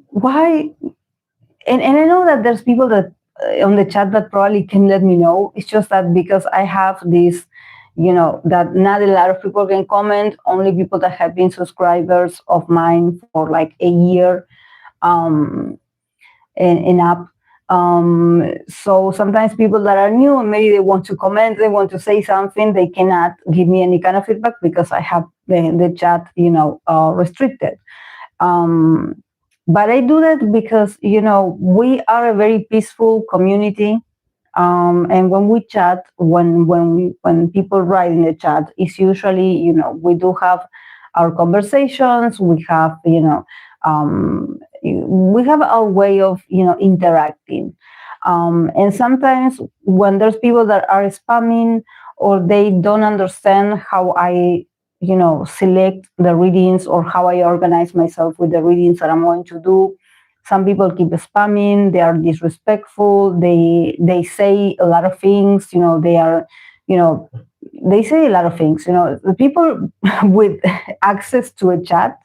B: why? And I know that there's people that on the chat that probably can let me know. It's just that because I have this, that not a lot of people can comment, only people that have been subscribers of mine for like a year and up. So sometimes people that are new and maybe they want to comment, they want to say something, they cannot give me any kind of feedback because I have the chat, restricted. But I do that because, we are a very peaceful community. And when we chat, when people write in the chat, it's usually, we do have our conversations, we have, we have our way of, interacting. And sometimes when there's people that are spamming or they don't understand how I, select the readings or how I organize myself with the readings that I'm going to do. Some people keep spamming, they are disrespectful, they say a lot of things, they are, they say a lot of things, the people with access to a chat,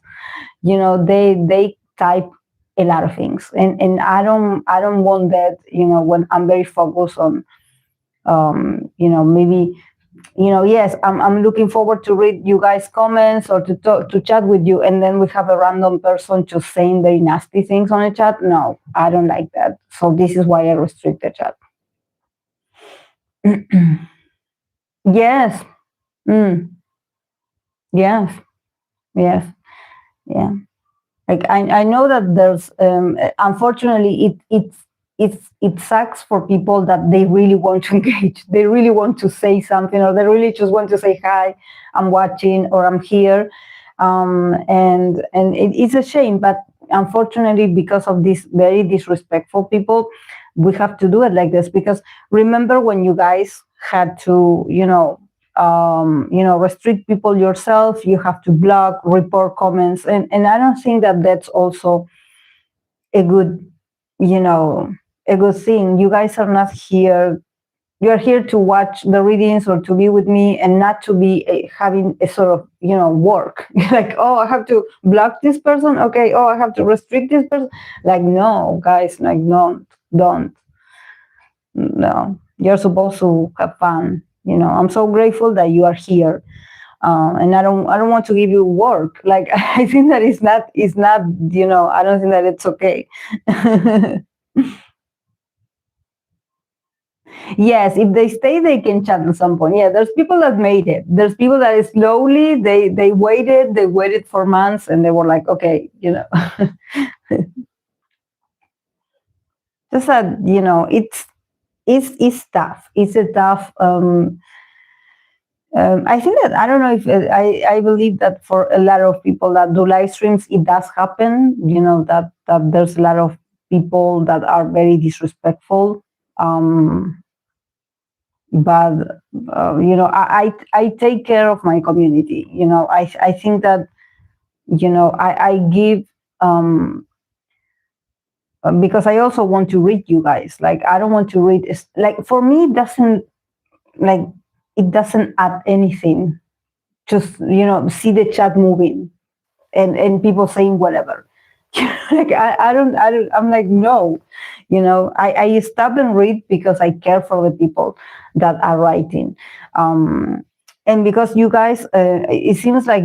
B: they type a lot of things. And I don't want that, when I'm very focused on maybe yes, I'm looking forward to read you guys' comments or to talk, to chat with you, and then we have a random person just saying very nasty things on the chat. No, I don't like that. So this is why I restrict the chat. Yes. Yes. Yes. Yeah. Like I know that there's unfortunately it sucks for people that they really want to engage, they really want to say something, or they really just want to say hi, I'm watching, or I'm here, and it is a shame, but unfortunately because of these very disrespectful people, we have to do it like this. Because remember when you guys had to restrict people yourself, you have to block, report comments, and I don't think that that's also a good a good thing. You guys are not here, you're here to watch the readings or to be with me, and not to be having a sort of work. Like, oh, I have to block this person, okay, oh, I have to restrict this person. Like, no, guys, like, don't. No, you're supposed to have fun. I'm so grateful that you are here, and I don't want to give you work. Like, I think that it's not. I don't think that it's okay. Yes, if they stay, they can chat at some point. Yeah, there's people that made it. There's people that slowly they waited for months, and they were like, okay, just that it's tough. It's a tough. I think that I don't know if I believe that for a lot of people that do live streams, it does happen. That there's a lot of people that are very disrespectful. But I take care of my community. I think that I give because I also want to read you guys. Like, I don't want to read. Like, for me, it doesn't add anything. Just see the chat moving and people saying whatever. Like, I don't. I'm like, no. I stop and read because I care for the people that are writing. and because you guys, it seems like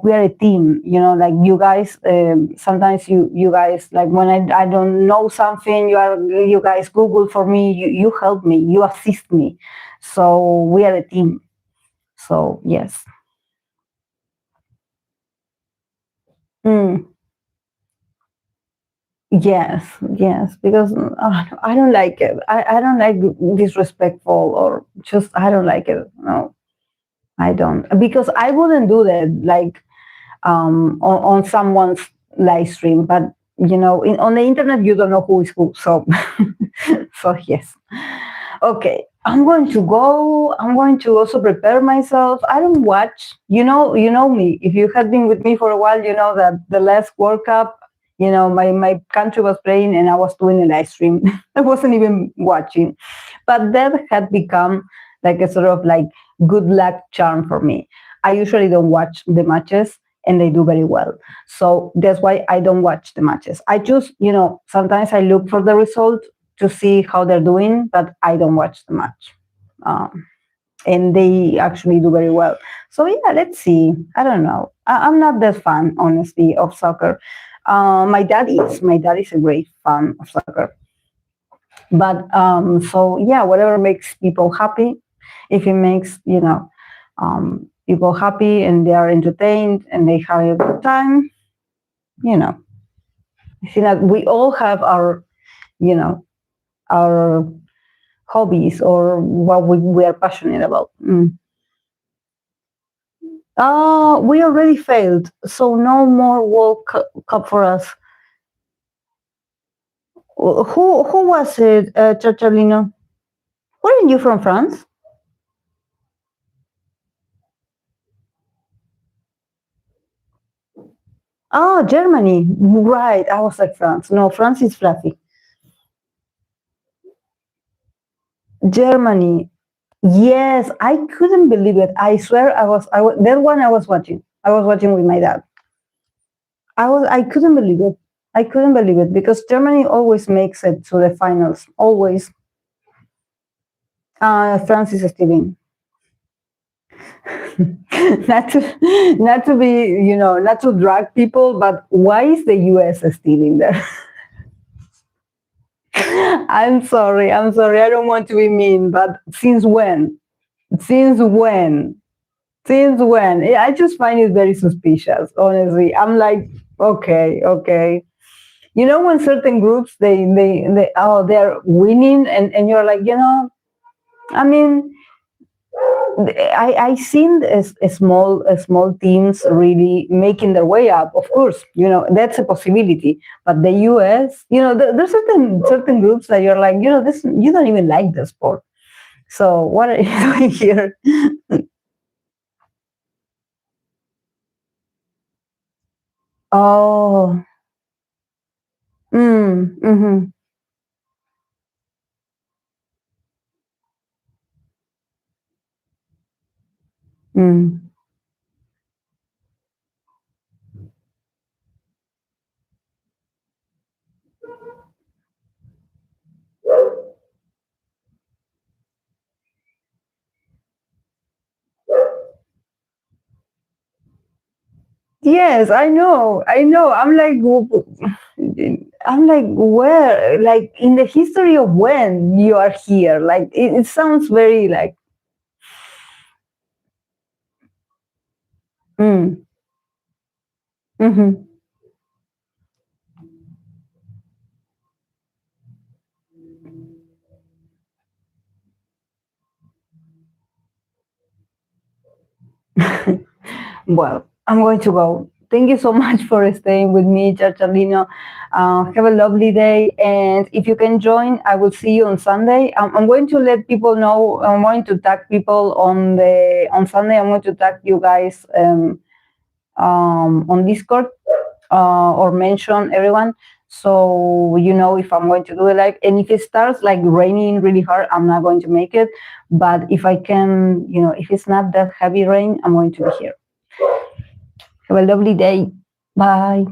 B: we are a team, like you guys, sometimes you guys, like when I don't know something, you guys Google for me, you help me, you assist me, so we are a team. So yes. Mm. Yes, yes, because I don't like it. I don't like disrespectful, or just I don't like it. No, I don't, because I wouldn't do that, like on someone's live stream. But on the internet, you don't know who is who. So, so yes. Okay, I'm going to go. I'm going to also prepare myself. I don't watch. You know me. If you have been with me for a while, you know that the last World Cup, my country was playing and I was doing a live stream. I wasn't even watching, but that had become like a sort of like good luck charm for me. I usually don't watch the matches, and they do very well. So that's why I don't watch the matches. I just, sometimes I look for the result to see how they're doing, but I don't watch the match. And they actually do very well. So yeah, let's see. I don't know. I'm not that fan, honestly, of soccer. My dad is. My dad is a great fan of soccer. But so yeah, whatever makes people happy. If it makes people happy and they are entertained and they have a good time, I think that we all have our hobbies or what we are passionate about. We already failed, so no more World Cup for us. Who was it, Chachalino? Weren't you from France? Oh, Germany. Right. I was like France. No, France is fluffy. Germany. Yes, I couldn't believe it. I swear I was that one I was watching. I was watching with my dad. I couldn't believe it. I couldn't believe it because Germany always makes it to the finals. Always. France is stealing. not to be, not to drag people, but why is the US stealing there? I'm sorry. I don't want to be mean, but since when? Since when? Since when? I just find it very suspicious, honestly. I'm like, okay. When certain groups they're winning, and you're like, I mean, I seen a small teams really making their way up. Of course, that's a possibility. But the US, there's certain groups that you're like, this you don't even like the sport. So what are you doing here? Oh, mm-hmm, mm. Yes, I know. I'm like, where? Like in the history of when you are here? Like it sounds very like, mm, mm-hmm. Well, I'm going to go. Thank you so much for staying with me, Chachalino. Have a lovely day. And if you can join, I will see you on Sunday. I'm going to let people know. I'm going to tag people on Sunday. I'm going to tag you guys on Discord or mention everyone. So if I'm going to do it live. And if it starts like raining really hard, I'm not going to make it. But if I can, if it's not that heavy rain, I'm going to be here. Have a lovely day. Bye.